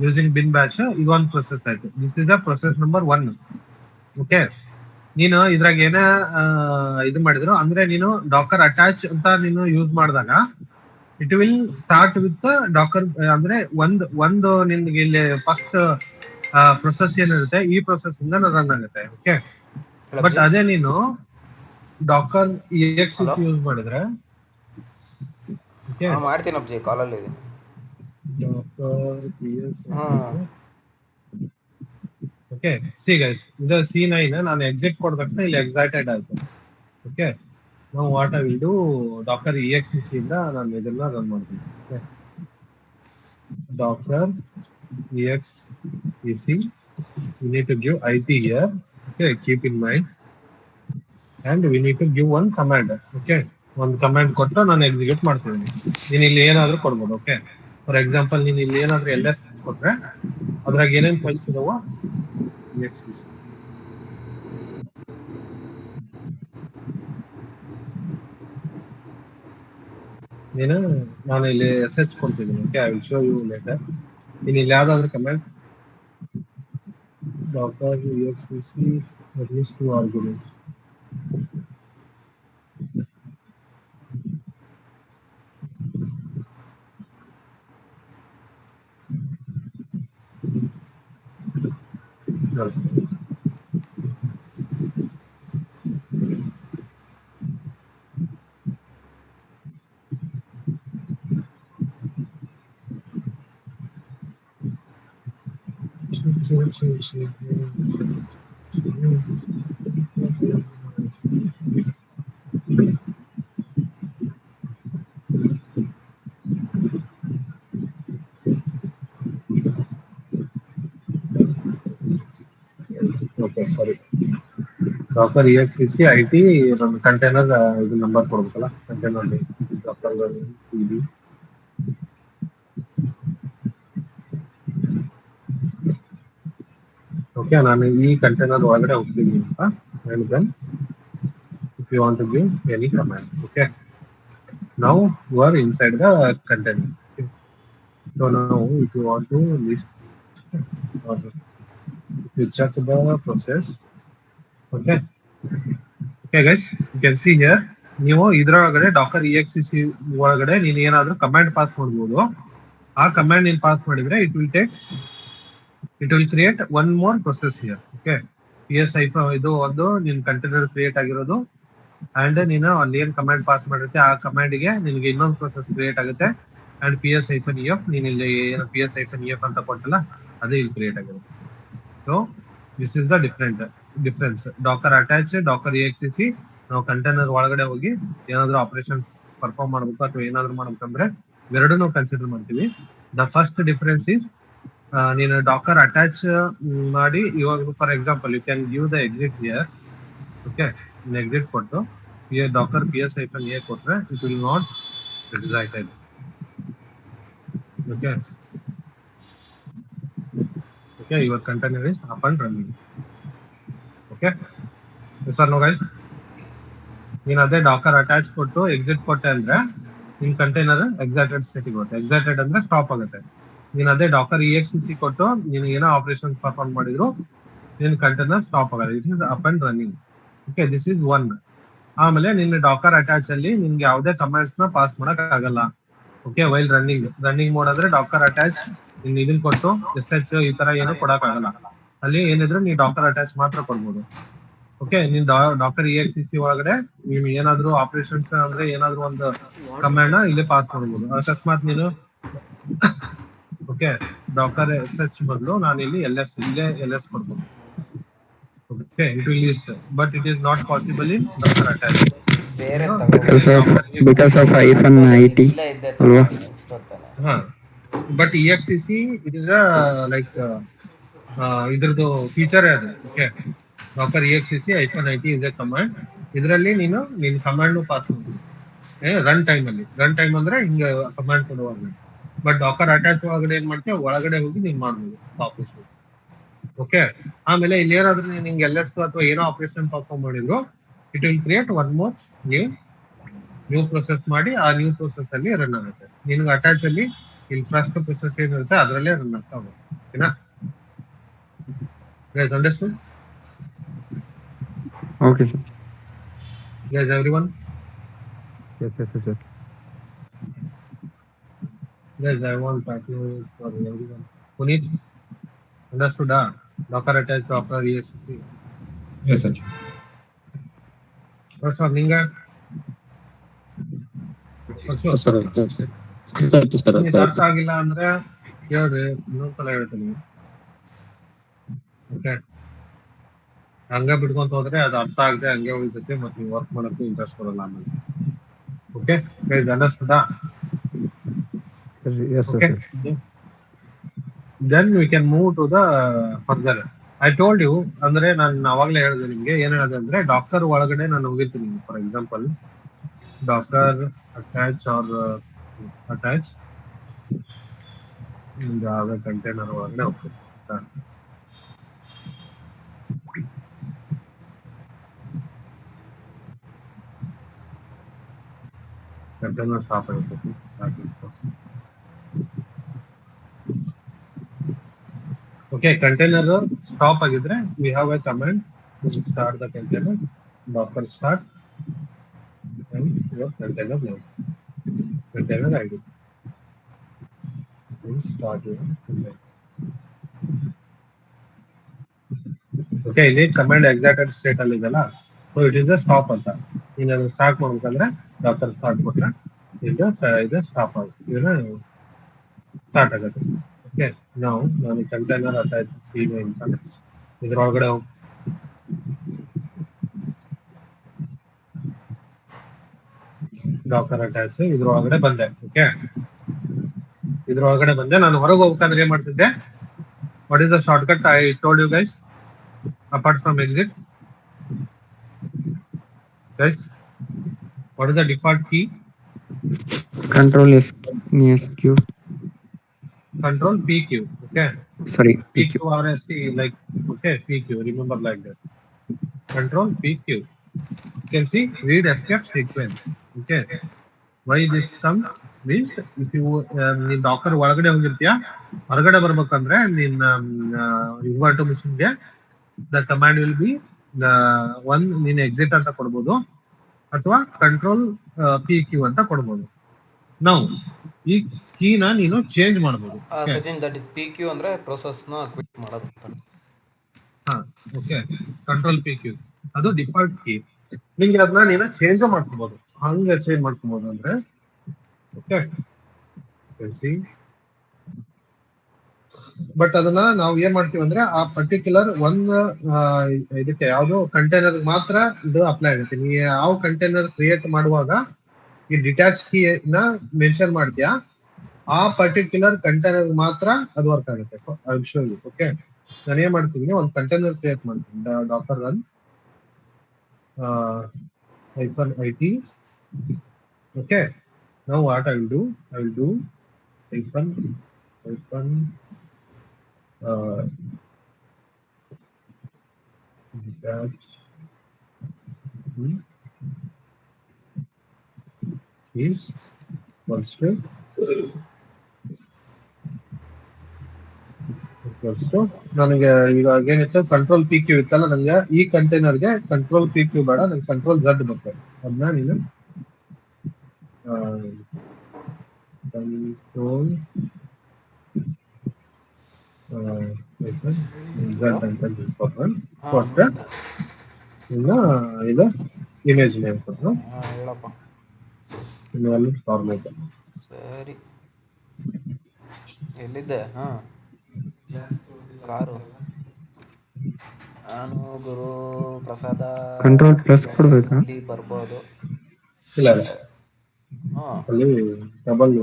using bin bash ಈಗ ಒಂದು process ಆಯ್ತು. This is the process number 1. Okay, ನೀನು ಇದ್ರಾಗ ಏನ ಇದು ಮಾಡಿದ್ರು ಅಂದ್ರೆ ನೀನು ಡಾಕರ್ ಅಟ್ಯಾಚ್ ಅಂತ ನೀನು ಯೂಸ್ ಮಾಡಿದಾಗ it will start with Dakar ಅಂದ್ರೆ ಒಂದು ನಿನ್ಗೆ ಇಲ್ಲಿ ಫಸ್ಟ್ ಪ್ರೊಸೆಸ್ ಏನಿರುತ್ತೆ ಈ ಪ್ರೊಸೆಸ್ ಇಂದ ರನ್ ಆಗುತ್ತೆ. ಓಕೆ, ಬಟ್ ಅದೇ ನೀನು ಡಾಕರ್ exec ಯೂಸ್ ಮಾಡಿದ್ರೆ ಮಾಡ್ತೀನಿ ಅಪ್ಜಿ, ಕಾಲಲ್ಲಿ ಇದೀನಿ. ಓಕೆ, ಸಿ ಗೈಸ್, ಇದು C9 ನಾನು ಎಕ್ಸಿಟ್ ಕೊಡ ತಕ್ಷಣ ಇಲ್ಲಿ ಎಕ್ಸೈಟೆಡ್ ಆಯ್ತು. ಓಕೆ, ನಾವು what I will do, Dakar exec ಇಂದ ನಾನು ಇದನ್ನ ರನ್ ಮಾಡ್ತೀನಿ. Okay, Dakar exec, we need to give IT here. Okay, keep in mind, and we need to give one command. Okay, ಒಂದು ಕಮಾಂಡ್ ಕೊಟ್ಟು ನಾನು execute ಮಾಡ್ತೀನಿ. ನೀನು ಇಲ್ಲಿ ಏನಾದ್ರೂ ಕೊಡ್ಬೋದು. ಓಕೆ, ಫಾರ್ ಎಕ್ಸಾಂಪಲ್ ನೀನು ಇಲ್ಲಿ ಏನಾದ್ರೂ LS ಕೊಟ್ರೆ ಅದ್ರಾಗ ಏನೇನು ಫೈಲ್ಸ್ ಇದಾವ ನೀನು ನಾನು ಇಲ್ಲಿ SS ಕೊಡ್ತಿದ್ದೀನಿ. Okay, I will show you later. ನೀನು ಇಲ್ಲಿ ಯಾವ್ದಾದ್ರು command docker exec at least 2 arguments. Okay, sorry. Docker exec IT ಒಂದು ಕಂಟೈನರ್ ಇದು ನಂಬರ್ ಕೊಡ್ಬೇಕಲ್ಲ, ಕಂಟೈನರ್ ಡಾಕರ್ CD. ಓಕೆ, ನಾನು ಈ ಕಂಟೈನರ್ ಒಳಗಡೆ ಹೋಗ್ತೀನಿ ಅಂತ and then if you want to give any command. Okay, now you are inside the container. Okay. So now if you want to list or if you check the process. Okay, okay guys, you can see here ನೀವು ಇದ್ರೊಳಗಡೆ Dakar exec ಒಳಗಡೆ ನೀನು ಏನಾದ್ರೂ command pass ಮಾಡ್ಬೋದು. ಆ command ನೀನು pass ಮಾಡಿದ್ರೆ it will create one more process here. Okay, PS ಇದು ಒಂದು ನಿನ್ ಕಂಟೈನರ್ ಕ್ರಿಯೇಟ್ ಆಗಿರೋದು ಅಂಡ್ ನೀನು ಅಲ್ಲಿ ಏನ್ ಕಮಾಂಡ್ ಪಾಸ್ ಮಾಡಿರುತ್ತೆ ಆ ಕಮಾಂಡ್ ಗೆ ನಿನಗೆ ಇನ್ನೊಂದು ಪ್ರೊಸೆಸ್ ಕ್ರಿಯೇಟ್ ಆಗುತ್ತೆ ಅಂಡ್ PS-ef ನೀನು ಇಲ್ಲಿ ಏನು PS-ef ಅಂತ ಕೊಟ್ಟಲ್ಲ ಅದೇ ಇಲ್ಲಿ ಕ್ರಿಯೇಟ್ ಆಗಿರುತ್ತೆ. So this is the difference. Dakar attach, Dakar exec ನಾವು ಕಂಟೈನರ್ ಒಳಗಡೆ ಹೋಗಿ ಏನಾದ್ರು ಆಪರೇಷನ್ ಪರ್ಫಾರ್ಮ್ ಮಾಡ್ಬೇಕು ಅಥವಾ ಏನಾದ್ರು ಮಾಡ್ಬೇಕಂದ್ರೆ ಇವೆರಡು ನಾವು ಕನ್ಸಿಡರ್ ಮಾಡ್ತೀವಿ. ದ ಫಸ್ಟ್ ಡಿಫರೆನ್ಸ್ ಇಸ್ ನೀನು ಡಾಕರ್ ಅಟ್ಯಾಚ್ ಮಾಡಿ ಇವಾಗ for example you can give the exit here. Okay, exit ಕೊಟ್ಟು ಡಾಕರ್ PS-a ಕೊಟ್ರೆ it will not exited. Okay, okay, your container is up and running. Okay, sir no guys, ನೀನ್ ಅದೇ Dakar attach ಕೊಟ್ಟು exit ಕೊಟ್ಟೆ ಅಂದ್ರೆ ನಿನ್ container ಎಕ್ಸಾಕ್ಟೆಡ್ ಸ್ಟೇಟಿಗೆ ಹೋಗುತ್ತೆ. ಎಕ್ಸಾಕ್ಟೆಡ್ ಅಂದ್ರೆ ಸ್ಟಾಪ್ ಆಗುತ್ತೆ. ನೀನ್ ಅದೇ ಡಾಕರ್ EXEC ಕೊಟ್ಟು ನೀನು ಏನೋ ಆಪರೇಷನ್ಸ್ ಪರ್ಫಾರ್ಮ್ ಮಾಡಿದ್ರು ನಿನ್ ಕಂಟೈನರ್ ಸ್ಟಾಪ್ ಆಗಲ್ಲ. It is up and running. Okay, this is one. ಆಮೇಲೆ ನಿನ್ನ ಡಾಕರ್ ಅಟ್ಯಾಚ್ ಅಲ್ಲಿ ನಿನ್ಗೆ ಯಾವುದೇ ಕಮಾಂಡ್ಸ್ ನ ಪಾಸ್ ಮಾಡಕ್ ಆಗಲ್ಲ. ಓಕೆ, ವೈಲ್ ರನ್ನಿಂಗ್ ಮೋಡ್ ಅಂದ್ರೆ ಡಾಕರ್ ಅಟ್ಯಾಚ್ ನಿನ್ ಇದನ್ ಕೊಟ್ಟು SH ಈ ತರ ಏನು ಕೊಡಕ್ ಆಗಲ್ಲ. ಅಲ್ಲಿ ಏನಿದ್ರು ನೀವು ಡಾಕರ್ ಅಟ್ಯಾಚ್ ಮಾತ್ರ ಕೊಡ್ಬೋದು. ಓಕೆ, ನೀನ್ ಡಾಕ್ಟರ್ EXEC ಒಳಗಡೆ ನೀನು ಏನಾದ್ರು ಆಪರೇಷನ್ಸ್ ಅಂದ್ರೆ ಏನಾದ್ರು ಒಂದು ಕಮಾಂಡ್ ನ ಇಲ್ಲಿ ಪಾಸ್ ಮಾಡ್ಬೋದು. ಅಕಸ್ಮಾತ್ ನೀನು ಓಕೆ ಡಾಕ್ಟರ್ SH ಬದಲು ನಾನು ಇಲ್ಲಿ ಇಲ್ಲೇ LS ಕೊಡ್ಬೋದು. Okay, it will list but it is not possible in doctor attach. ಬೇರೆ ಬಿಕಾಸ್ ಆಫ್ ಐಫನ್ IT ಇಲ್ಲೇ ಇದ್ದೆ ಅಲ್ವಾ? ನೆನ್ಸ್ಕೊತಾನೆ. ಹಾ, but EXEC it is like ಇದ್ರದ್ದು ಫೀಚರ್ ಅದು. Okay, Dakar EXEC -IT is A command. ಇದರಲ್ಲಿ ನೀನು ನಿನ್ ಕಮಾಂಡ್ ಪಾಸ್ ಮಾಡ್ಬೋದು ರನ್ ಟೈಮ್ ಅಂದ್ರೆ ಹಿಂಗ ಕಮಾಂಡ್ ಕೊಡುವಾಗ. ಬಟ್ ಡಾಕರ್ ಅಟ್ಯಾಚ್ ಒಳಗಡೆ ಏನ್ ಮಾಡ್ತೀವಿ, ಒಳಗಡೆ ಹೋಗಿ ನೀನ್ ಮಾಡ್ಬೋದು ಆಪರೇಷನ್. ಓಕೆ, ಆಮೇಲೆ ಇಲ್ಲಿ ಏನಾದ್ರು ನಿಂಗೆ LS ಅಥವಾ ಏನೋ ಆಪರೇಷನ್ ಪರ್ಫಾರ್ಮ್ ಮಾಡಿದ್ರು it will create one more new process ಮಾಡಿ ಆ ನ್ಯೂ ಪ್ರೊಸೆಸ್ ಅಲ್ಲಿ ರನ್ ಆಗುತ್ತೆ. ನಿನ್ಗೆ ಅಟ್ಯಾಚ್ ಅಲ್ಲಿ ಇಲ್ಲಿ ಫಸ್ಟ್ ಪ್ರೊಸೆಸ್ ಏನಿರುತ್ತೆ ಅದರಲ್ಲೇ ರನ್ ಆಗ್ತಾ ಹೋಗುತ್ತೆ. ಓಕೆನಾ guys, understood? Okay sir. Guys, everyone? Yes, yes, yes, yes. Guys, I want practice for everyone. Puneet, understood? Docker attached Docker EXEC. Yes, sir. First one, Ninga. Sir ಆಯ್ತು sir. ನಿಮ್ಗೆ ಅರ್ಥ ಆಗಿಲ್ಲ ಅಂದ್ರೆ ಹೇಳ್ರಿ, ಇನ್ನೊಂದ್ಸಲ ಹೇಳ್ತೀನಿ. ಓಕೆ, ಹಂಗ ಬಿಟ್ಕೊಂತ ಹೋದ್ರೆ ಅದು ಅರ್ಥ ಆಗದೆ ಹಂಗೆ ಉಳಿತೈತೆ, ಮತ್ತೆ ನೀವು ವರ್ಕ್ ಮಾಡೋಕ್ಕೂ ಇಂಟ್ರೆಸ್ಟ್ ಬರಲ್ಲ ಆಮೇಲೆ. Okay guys, understood? Yes, Okay, yes. then we can move to the further. I told you ಅಂದ್ರೆ ನಾನು ಅವಾಗಲೇ ಹೇಳಿದೆ ನಿಮ್ಗೆ. ಏನ್ ಹೇಳಿದೆ ಅಂದ್ರೆ ಡಾಕ್ಟರ್ ಒಳಗಡೆ ನಾನು ಹೋಗಿರ್ತೀನಿ. For example docker attach or attach ಯಾವುದೇ ಕಂಟೈನರ್ ಒಳಗಡೆ ಹೋಗ್ತೀನಿ. ಕಂಟೈನರ್ ಸ್ಟಾಪ್ ಆಗುತ್ತೆ. ಓಕೆ, ಕಂಟೈನರ್ ಸ್ಟಾಪ್ ಆಗಿದ್ರೆ we have a command to start the container. Docker start container name, container ID. Start okay, ಇಲ್ಲಿ ಕಮಾಂಡ್ ಎಕ್ಸಾಕ್ಟೆಡ್ ಸ್ಟೇಟ್ ಅಲ್ಲಿ ಇದೆಲ್ಲ, so it is stop ಅಂತ. ನೀನು ಅದನ್ನ ಸ್ಟಾರ್ಟ್ ಮಾಡ್ಬೇಕಂದ್ರೆ ಡಾಕರ್ ಸ್ಟಾರ್ಟ್ ಕೊಟ್ರೆ ಇದು ಸ್ಟಾಪ್ ಆಗುತ್ತೆ, ಇದನ್ನ ಸ್ಟಾರ್ಟ್ ಆಗುತ್ತೆ. ಓಕೆ, ನಾನು ಕಂಟೈನರ್ ಅಟ್ಯಾಚ್ ಸೀನ್ ಅಂತ ಇದ್ರೊಳಗಡೆ ಹೋಗಿ ಡಾಕರ್ ಅಟ್ಯಾಚ್ ಇದ್ರೊಳಗಡೆ ಬಂದೆ. ಓಕೆ, ಇದ್ರೊಳಗಡೆ ಬಂದೆ. ನಾನು ಹೊರಗೆ ಹೋಗ್ಬೇಕಂದ್ರೆ ಏನ್ ಮಾಡ್ತಿದ್ದೆ? What is the shortcut I told you guys apart from exit? Guys, what is the default key? Control SQ. Control PQ. Okay, Sorry, PQ. PQRST, like, okay, PQ, remember like that. Control PQ. You can see read escape sequence. Okay, why this comes means if you ನೀನ್ Dakar ಒಳಗಡೆ ಹೋಗಿರ್ತೀಯ, ಹೊರಗಡೆ ಬರ್ಬೇಕಂದ್ರೆ ನಿನ್ನ inverter ಮಿಷನ್ಗೆ the command will be one, ನೀನ್ exit ಅಂತ ಕೊಡ್ಬೋದು ಅಥವಾ ಕಂಟ್ರೋಲ್ PQ ಅಂತ ಕೊಡ್ಬೋದು. ನಾವು ಈ ಕೀನ ನೀನು ಚೇಂಜ್ ಮಾಡ್ಬೋದು. ಸಚಿನ್, ದಟ್ ಇಸ್ PQ ಅಂದ್ರೆ ಪ್ರೊಸೆಸ್ನ ಕ್ವಿಟ್ ಮಾಡೋದು. ಹಾ, ಓಕೆ, ಕಂಟ್ರೋಲ್ PQ ಅದು ಡಿಫಾಲ್ಟ್ ಕೀ. ನಿಂಗೆ ಅದನ್ನ ನೀನು ಚೇಂಜ್ ಮಾಡ್ಕೋಬಹುದು. ಹಂಗೆ ಚೇಂಜ್ ಮಾಡ್ಕೋಬಹುದು ಅಂದ್ರೆ ಓಕೆ, ಬಟ್ ಅದನ್ನ ನಾವು ಏನ್ ಮಾಡ್ತೀವಿ ಅಂದ್ರೆ ಆ ಪರ್ಟಿಕ್ಯುಲರ್ ಒಂದು ಇದಕ್ಕೆ ಯಾವ್ದು ಕಂಟೈನರ್ ಮಾತ್ರ ಇದು ಅಪ್ಲೈ ಆಗುತ್ತೆ. ನೀವು ಯಾವ ಕಂಟೈನರ್ ಕ್ರಿಯೇಟ್ ಮಾಡುವಾಗ ಈ ಡಿಟ್ಯಾಚ್ ಕೀ ನ ಮೆನ್ಷನ್ ಮಾಡ್ತೀಯಾ, ಆ ಪರ್ಟಿಕ್ಯುಲರ್ ಕಂಟೈನರ್ ಮಾತ್ರ ಅದು ವರ್ಕ್ ಆಗುತ್ತೆ. ಓಕೆ, ನಾನು ಏನ್ ಮಾಡ್ತೀನಿ, ಒಂದು ಕಂಟೈನರ್ ಕ್ರಿಯೇಟ್ ಮಾಡ್ತೀನಿ. Dakar run -IT. Okay, now what I will do hyphen detach is equals to ನನಗೆ ಈಗ ಏನಿತ್ತು ಕಂಟ್ರೋಲ್ ಪಿ ಕ್ಯೂ ಇತ್ತಲ್ಲ, ನಂಗೆ ಈ ಕಂಟೈನರ್ಗೆ ಕಂಟ್ರೋಲ್ ಪಿ ಕ್ಯೂ ಬೇಡ, ನಂಗೆ ಕಂಟ್ರೋಲ್ ಝಡ್ ಬೇಕು. ಅದನ್ನ ನೀನು ಕಂಟ್ರೋಲ್ ಝಡ್ ಅಂತ ಕೊಟ್ಟರೆ ಇನ್ನು ಇದು ಇಮೇಜ್ ನೇಮ್ ಕೊಟ್ಟರು. ಹೇಳಪ್ಪ. ಇನ್ನು ಅಲ್ಲಿ ಫಾರ್ಮೇಟ್. ಸರಿ, ಎಲ್ಲಿದ್ದೆ? ಕಾರು. ನಾನು ಗುರು ಪ್ರಸಾದ ಕಂಟ್ರೋಲ್ ಪ್ಲಸ್ ಕೊಡ್ಬೇಕಾ? ಇಲ್ಲಿ ಬರ್ಬೋದು. ಇಲ್ಲ ಇಲ್ಲ, ಅಲ್ಲಿ ಡಬಲ್.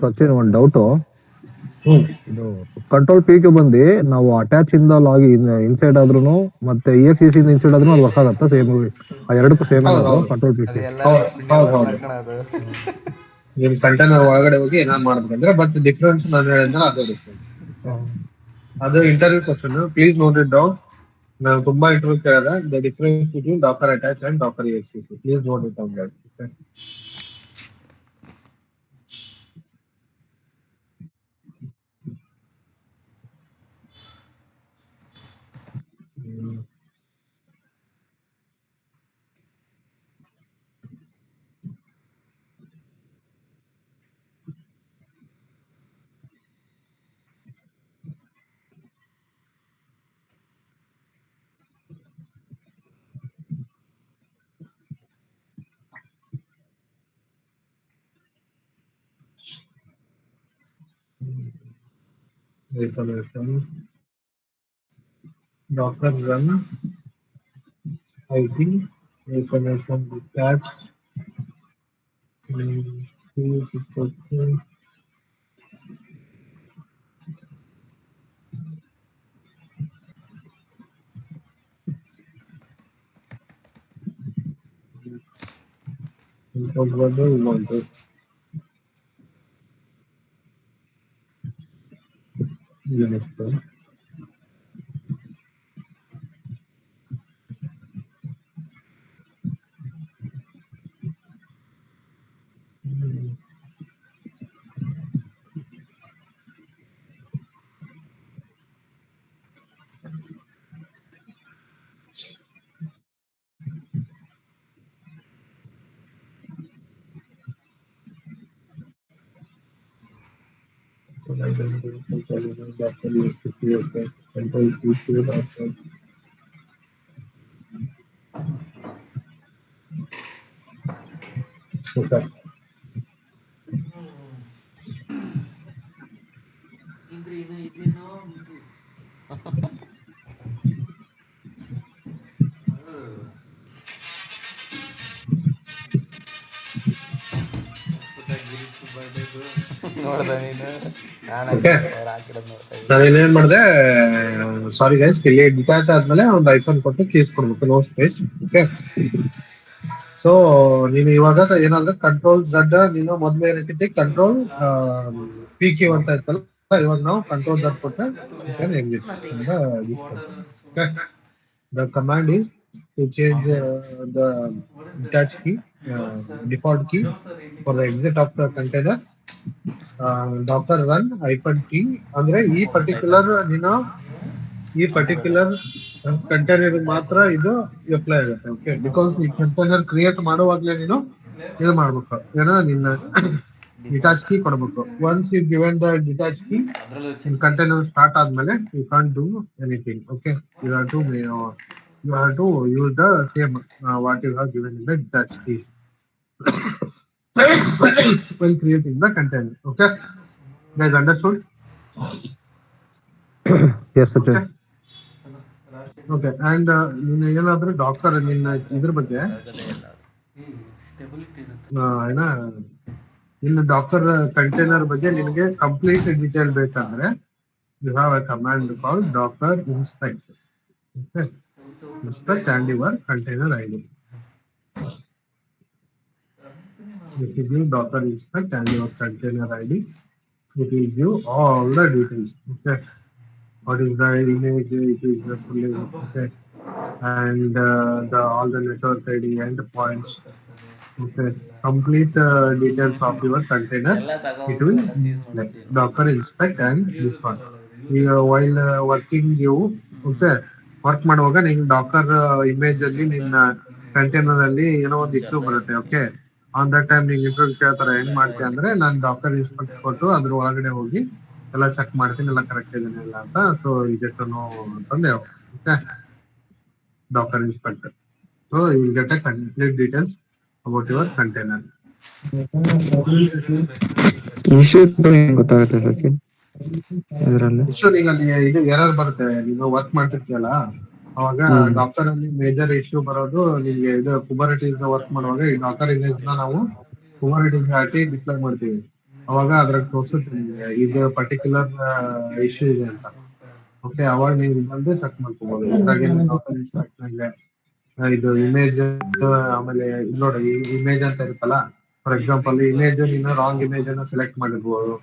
ಸಚಿನ್, ಒಂದು ಡೌಟು. ಇದು ಕಂಟ್ರೋಲ್ ಪಿ ಗೆ ಬಂದು ನಾವು ಅಟ್ಯಾಚ್ ಇಂದ ಲಾಗಿ ಇನ್ಸೈಡ್ ಆದ್ರೂ ಮತ್ತೆ EXEC ಇನ್ಸೈಡ್ ಆದ್ರೂ ಅದು ವರ್ಕ್ ಆಗುತ್ತಾ? ಸೇಮ್ ಎರಡಕ್ಕೂ ಸೇಮ್ ಕಂಟ್ರೋಲ್ ಪಿ ಕೆ? ನಿಮ್ ಕಂಟೈನರ್ ಒಳಗಡೆ ಹೋಗಿ ಏನಾದ್ರು ಮಾಡ್ಬೇಕಂದ್ರೆ, ಬಟ್ ಡಿಫ್ರೆನ್ಸ್ ನಾನು ಹೇಳಿದ್ನಲ್ಲ ಅದೇ ಡಿಫ್ರೆನ್ಸ್. ಅದು interview question, please note it down. ನಾನು ತುಂಬಾ ಇಂಟರ್ವ್ಯೂ ಕೇಳಿದೆ, the difference between Dakar attach and docker EXEC. Please note it down guys. Information. Docker run ID information detached. Okay. ನಾನೇನೇನ್ ಮಾಡಿದೆ, ಸಾರಿ ಗೈಸ್, ಇಲ್ಲಿ detach ಆದ್ಮೇಲೆ ಒಂದು iPhone ಕೊಟ್ಟು keys ಕೊಡ್ಬೇಕು, no space. Okay, so ನೀನು ಇವಾಗ ಏನಾದ್ರೆ ಕಂಟ್ರೋಲ್ ಝಡ್, ನೀನು ಮೊದ್ಲು ಏನಿಟ್ಟಿದ್ದೆ ಕಂಟ್ರೋಲ್ ಪಿ ಕ್ಯೂ ಅಂತ ಇತ್ತಲ್ಲ, ಇವಾಗ ನಾವು ಕಂಟ್ರೋಲ್ ಝಡ್ ಕೊಟ್ಟರೆ ಎಕ್ಸಿಟ್ ಅಂತ. The command is to change the detach key, default key for the exit of the container. Docker run -t ಅಂದ್ರೆ ಈ ಪರ್ಟಿಕ್ಯುಲರ್ ಕಂಟೈನರ್ ಮಾತ್ರ ಇದು ಅಪ್ಲೈ ಆಗುತ್ತೆ. ಓಕೆ, ಬಿಕಾಸ್ ಈ ಕಂಟೈನರ್ ಕ್ರಿಯೇಟ್ ಮಾಡುವಾಗ್ಲೇ ನೀನು ಇದು ಮಾಡ್ಬೇಕು, ಏನೋ ನಿನ್ನ ಡಿಟ್ಯಾಚ್ ಕೀ ಕೊಡ್ಬೇಕು. Once you given the detach key, container start ಆದ್ಮೇಲೆ you can't do anything. Okay, you have to use the same what you have given in the detached keys when creating the container. Okay, guys, understood? Yes, Sachin. Okay, and ನೀನು ಏನಾದ್ರೂ doctor ನಿನ್ನ ಇದ್ರ ಬಗ್ಗೆ ಏನ ನಿನ್ನ doctor container ಬಗ್ಗೆ ನಿನಗೆ complete detail ಬೇಕಂದ್ರೆ you have a command called docker inspect. Okay, inspect and your container ID. If you give docker inspect and your container ID, it will give all the details. Okay, what is the image? It is the full image. Okay, and the all the network ID and the points. Okay, complete details of your container. It will like Docker inspect and this one. While working you okay work ಮಾಡುವಾಗ ನಿಂಗೆ Dakar image ಅಲ್ಲಿ ನಿನ್ನ container ಅಲ್ಲಿ ಏನೋ ಒಂದು issue ಬರುತ್ತೆ. Okay, on that time ನಿಂಗೆ interview ಕೇಳ್ತಾರೆ ಹೆಂಗ್ ಮಾಡ್ತೀಯ ಅಂದ್ರೆ ನಾನು ಡಾಕರ್ ಇನ್ಸ್ಪೆಕ್ಟ್ ಕೊಟ್ಟು ಅದ್ರ ಒಳಗಡೆ ಹೋಗಿ ಎಲ್ಲ ಚೆಕ್ ಮಾಡ್ತೀನಿ ಎಲ್ಲ ಕರೆಕ್ಟ್ ಇದೆಯಾ ಇಲ್ಲ ಅಂತ. ಸೊ ಇದಕ್ಕೂ ಅಂತಂದೆ okay docker inspector. So you get a complete details about your container. Issue ಗೊತ್ತಾಗುತ್ತೆ ಸಚಿನ್ ಇದರಲ್ಲಿ. ಇಶ್ಯೂ ಈಗ ಇದು ಎರರ್ ಬರುತ್ತೆ ನೀವು ವರ್ಕ್ ಮಾಡ್ತಿರ್ತೀಯಲ್ಲ ಅವಾಗ ಡಾಕ್ಟರ್ ಅಲ್ಲಿ ಮೇಜರ್ ಇಶ್ಯೂ ಬರೋದು ನಿಮ್ಗೆ ಇದು ಕುಬರ್ನಿಟೀಸ್ ವರ್ಕ್ ಮಾಡುವಾಗ ಈ ಡಾಕ್ಟರ್ ಇಮೇಜ್ ನ ನಾವು ಕುಬರ್ನಿಟೀಸ್ ಹಾಕಿ ಡಿಪ್ಲೈ ಮಾಡ್ತೀವಿ. ಅವಾಗ ಅದ್ರಾಗ ತೋರಿಸುತ್ತೆ ನಿಮ್ಗೆ ಇದು ಪರ್ಟಿಕ್ಯುಲರ್ ಇಶ್ಯೂ ಇದೆ ಅಂತ. ಓಕೆ, ಅವಾಗ ನೀವು ಬಂದು ಚೆಕ್ ಮಾಡ್ಕೋಬಹುದು. ಇದ್ರಾಗ ಡಾಕ್ಟರ್ ಇನ್ಸ್ಪೆಕ್ಟರ್ ಇದು ಇಮೇಜ್ ಆಮೇಲೆ ನೋಡಿ ಇಮೇಜ್ ಅಂತ ಇರುತ್ತಲ್ಲ. ಫಾರ್ ಎಕ್ಸಾಂಪಲ್ ಇಮೇಜ್ ನೀನು ರಾಂಗ್ ಇಮೇಜ್ ಅನ್ನ ಸೆಲೆಕ್ಟ್ ಮಾಡಿರ್ಬೋದು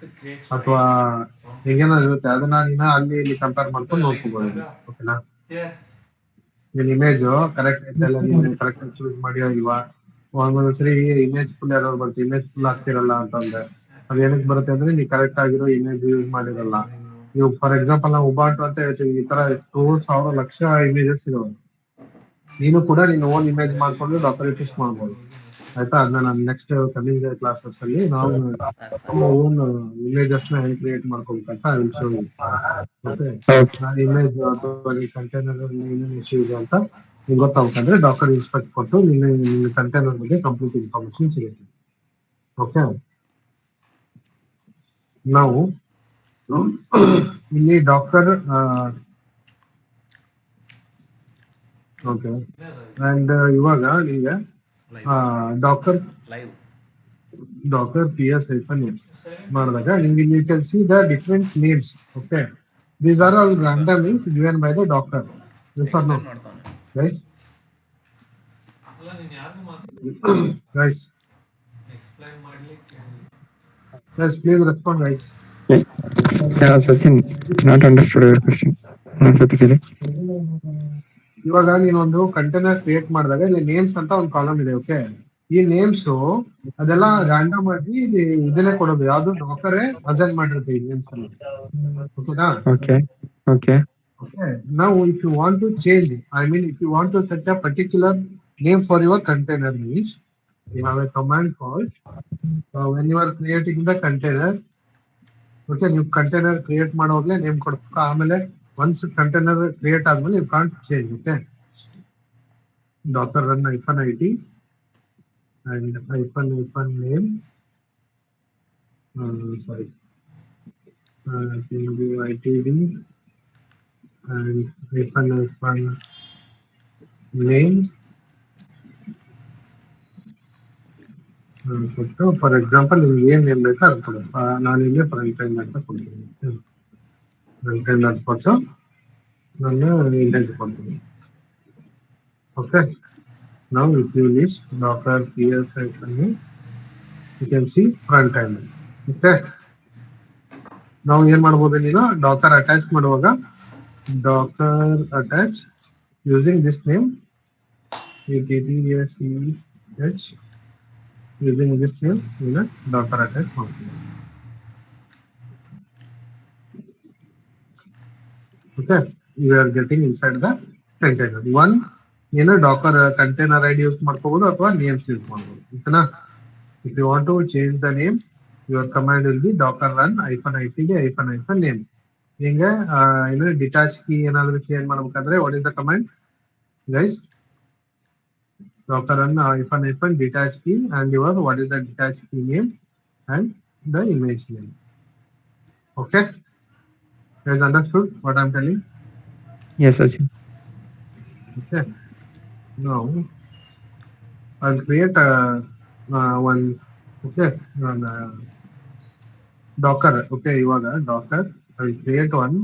ಅಥವಾ ಹಿಂಗೇನಾದ್ರು ಇರುತ್ತೆ. ಅದನ್ನ ನೀನು ಅಲ್ಲಿ ಇಲ್ಲಿ ಕಂಪೇರ್ ಮಾಡ್ಕೊಂಡು ನೋಡ್ಕೋಬಹುದು. ಓಕೆನಾ, ನಿನ್ ಇಮೇಜ್ ಕರೆಕ್ಟ್ ಐತಲ್ಲ, ನೀನು ಕರೆಕ್ಟ್ ಚೂಸ್ ಮಾಡಿಯೋ ಇಲ್ವಾ. ಒಂದೊಂದ್ಸರಿ ಇಮೇಜ್ ಫುಲ್ ಎರರ್ ಬರುತ್ತೆ, ಇಮೇಜ್ ಫುಲ್ ಆಗ್ತಿರಲ್ಲ ಅಂತಂದ್ರೆ ಅದೇನಕ್ಕೆ ಬರುತ್ತೆ ಅಂದ್ರೆ ನೀವು ಕರೆಕ್ಟ್ ಆಗಿರೋ ಇಮೇಜ್ ಯೂಸ್ ಮಾಡಿರಲ್ಲ. ನೀವು ಫಾರ್ ಎಕ್ಸಾಂಪಲ್ ನಾವು ಉಬಾಂಟು ಅಂತ ಹೇಳ್ತೀವಿ, ಈ ತರ 100,000 ಲಕ್ಷ ಇಮೇಜಸ್ ಇದಾವೆ. ನೀನು ಕೂಡ ನೀನು ಓನ್ ಇಮೇಜ್ ಮಾಡ್ಕೊಂಡು ಡಾಕ್ಯುಮೆಂಟ್ ಮಾಡ್ಬೋದು. ಆಯ್ತಾ, ಅದನ್ನ ನಾನು ನೆಕ್ಸ್ಟ್ ಕಮಿಂಗ್ ಕ್ಲಾಸಸ್ ಅಲ್ಲಿ ನಾವು ಓನ್ ಇಮೇಜಸ್ ನ ಹೆಂಗ್ ಕ್ರಿಯೇಟ್ ಮಾಡ್ಕೋಬೇಕಂತ ನಾನು ಇಮೇಜ್ ಅಥವಾ ಕಂಟೈನರ್ ಅಲ್ಲಿ ಏನೇನು ಇಶ್ಯೂ ಇದೆ ಅಂತ ನಿಮ್ಗೆ ಗೊತ್ತಾಗ್ಬೇಕಂದ್ರೆ ಡಾಕ್ಟರ್ ಇನ್ಸ್ಪೆಕ್ಟ್ ಕೊಟ್ಟು ನಿನ್ನ ಕಂಟೈನರ್ ಬಗ್ಗೆ ಕಂಪ್ಲೀಟ್ ಇನ್ಫಾರ್ಮೇಶನ್ ಸಿಗುತ್ತೆ. ಓಕೆ, ನಾವು ಇಲ್ಲಿ ಡಾಕ್ಟರ್ ಓಕೆ ಅಂಡ್ ಇವಾಗ ನಿಮ್ಗೆ ಡಾಕ್ಟರ್ PS ಮಾಡಿದಾಗ ನಿಮ್ಗೆ ಇಲ್ಲಿ can see the different names. Okay, these are all random names given by the doctor. Yes or no, guys? Guys, yes, please respond, guys. Sachin not understood your question. ಇವಾಗ ನೀನೊಂದು container create ಮಾಡಿದಾಗ ಇಲ್ಲಿ names ಅಂತ ಒಂದು column ಇದೆ. Okay, ಈ names ಅದೆಲ್ಲ random ಆಗಿ ಇದನ್ನೇ ಕೊಡೋದು, ಯಾವ್ದು ಡಾಕರೇ ಅಸೈನ್ ಮಾಡಿರುತ್ತೆ ಈ ನೇಮ್ಸ್ ಅಲ್ಲಿ. ಓಕೆನಾ? Okay okay Okay, now if you want to change, I mean if you want to set a particular name for your container means you have a command called when you are creating the container. Okay, ನೀವು container create ಮಾಡೋವಾಗಲೇ name ಕೊಡ್ಬೇಕು. ಆಮೇಲೆ once container create ಆದ್ಮೇಲೆ you can't change. Okay, docker run -IT and -name sorry ITD and -name ಕೊಟ್ಟು for example ನಿಮ್ಗೆ ಏನ್ name ಬೇಕಾ ಅದು ಕೊಡು. ನಾನು ಇಲ್ಲಿ ಫ್ರಂಟ್ ಎಂಡ್ ಅಂತ ಕೊಡ್ತೀನಿ. ಫ್ರಂಟ್ ಎಂಡ್ ಅಂತ ಕೊಟ್ಟು ನಾನು ಇಂಡೆಂಟ್ ಕೊಡ್ತೀನಿ. ಓಕೆ, ನಾವು if you list docker PS you can see front end. Okay, ನಾವು ಏನ್ ಮಾಡ್ಬೋದು, ನೀನು ಡಾಕರ್ ಅಟ್ಯಾಚ್ ಮಾಡುವಾಗ Dakar attach using this name ATTSEH using this name ನೀನು ಡಾಕರ್ ಅಟ್ಯಾಚ್ ಮಾಡ್ತೀನಿ. Okay, you are getting inside the container. One ನೀನು Dakar container ID use ಮಾಡ್ಕೋಬಹುದು ಅಥವಾ ನೇಮ್ಸ್ ಯೂಸ್ ಮಾಡ್ಬೋದು. ಓಕೆನಾ? If you want to change the name, your command will be docker run -ITD -name. ಹಿಂಗೆ ಏನು detach key ಏನಾದ್ರು change ಮಾಡ್ಬೇಕಂದ್ರೆ what is the command guys? Docker run -detach key and your what is the detach key name and the image name. Okay, guys, understood what I'm telling? Yes, Sachin. Okay, now I'll create one. Okay, docker. Okay, ಇವಾಗ docker I'll create one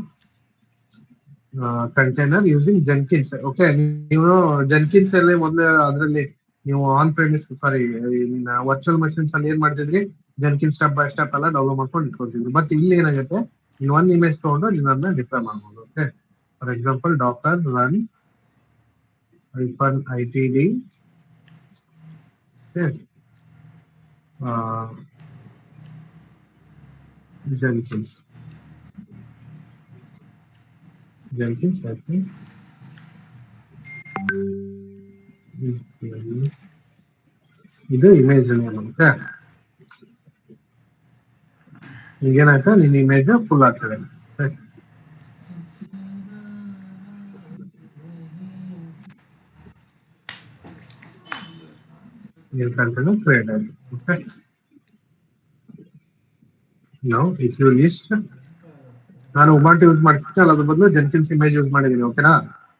container using Jenkins. Okay, ನೀವು Jenkins ಅಲ್ಲಿ ಮೊದಲು ಅದರಲ್ಲಿ ನೀವು on ಪ್ರೆಮಿಸ್ virtual machines ಅಲ್ಲಿ ಏನ್ ಮಾಡ್ತಿದ್ರಿ, ಜೆನ್ಕಿನ್ step by step ಎಲ್ಲ ಡೌನ್ಲೋಡ್ ಮಾಡ್ಕೊಂಡು ಇಟ್ಕೊಳ್ತಿದ್ವಿ. ಬಟ್ ಇಲ್ಲಿ ಏನಾಗುತ್ತೆ, ನೀನ್ ಒಂದ್ ಇಮೇಜ್ ತಗೊಂಡು ನೀನ್ ಅದನ್ನ ಡಿಪ್ಲೈ ಮಾಡ್ಬೋದು. Okay, for example Dakar run -itd Jenkins. I think ಇದು ಇಮೇಜ್ ಓಕೆ. ಈಗೇನಾಯ್ತು, ನಿನ್ನ ಇಮೇಜ್ ಫುಲ್ ಆಗ್ತದೆ. ಕ್ರಿಯೇಟ್ ಆಯ್ತು. ಓಕೆ, ನಾವು ಇಫ್ ಯು ಲಿಸ್ಟ್, ನಾನು ಉಬುಂಟು ಯೂಸ್ ಮಾಡ್ತಿದ್ದೆ, ಅದ್ರ ಬದಲು ಜೆನ್ಕಿನ್ಸ್ ಇಮೇಜ್ ಯೂಸ್ ಮಾಡಿದೀನಿ. ಓಕೆನಾ,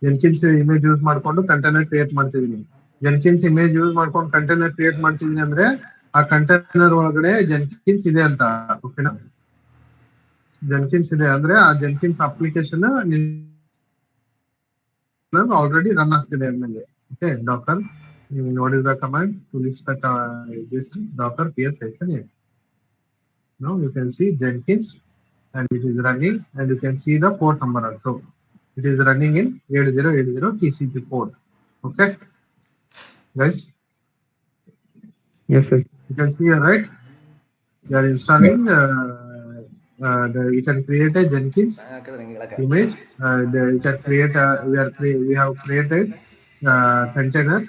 ಜೆನ್ಕಿನ್ಸ್ ಇಮೇಜ್ ಯೂಸ್ ಮಾಡ್ಕೊಂಡು ಕಂಟೈನರ್ ಕ್ರಿಯೇಟ್ ಮಾಡ್ತಿದೀನಿ. ಜೆನ್ಕಿನ್ಸ್ ಇಮೇಜ್ ಯೂಸ್ ಮಾಡ್ಕೊಂಡು ಕಂಟೈನರ್ ಕ್ರಿಯೇಟ್ ಮಾಡ್ತಿದೀನಿ ಅಂದ್ರೆ ಆ ಕಂಟೈನರ್ ಒಳಗಡೆ ಜೆನ್ಕಿನ್ಸ್ ಇದೆ ಅಂತ. ಓಕೆನಾ, ಜೆನ್ಕಿನ್ಸ್ ಇದೆ ಅಂದ್ರೆ ಆ ಜೆನ್ಕಿನ್ಸ್ ಅಪ್ಲಿಕೇಶನ್ ಆಲ್ರೆಡಿ ರನ್ ಆಗ್ತಿದೆ ಆಮೇಲೆ. ಓಕೆ, ಡಾಕರ್ ನೋಡಿದ command to list this docker ps -a. Now you can see Jenkins and it is running, and you can see the port number also. It is running in 8080 TCP port. Okay, guys. Yes, sir. You can see here, right? You are installing. You can create a Jenkins image. You can create. We have created container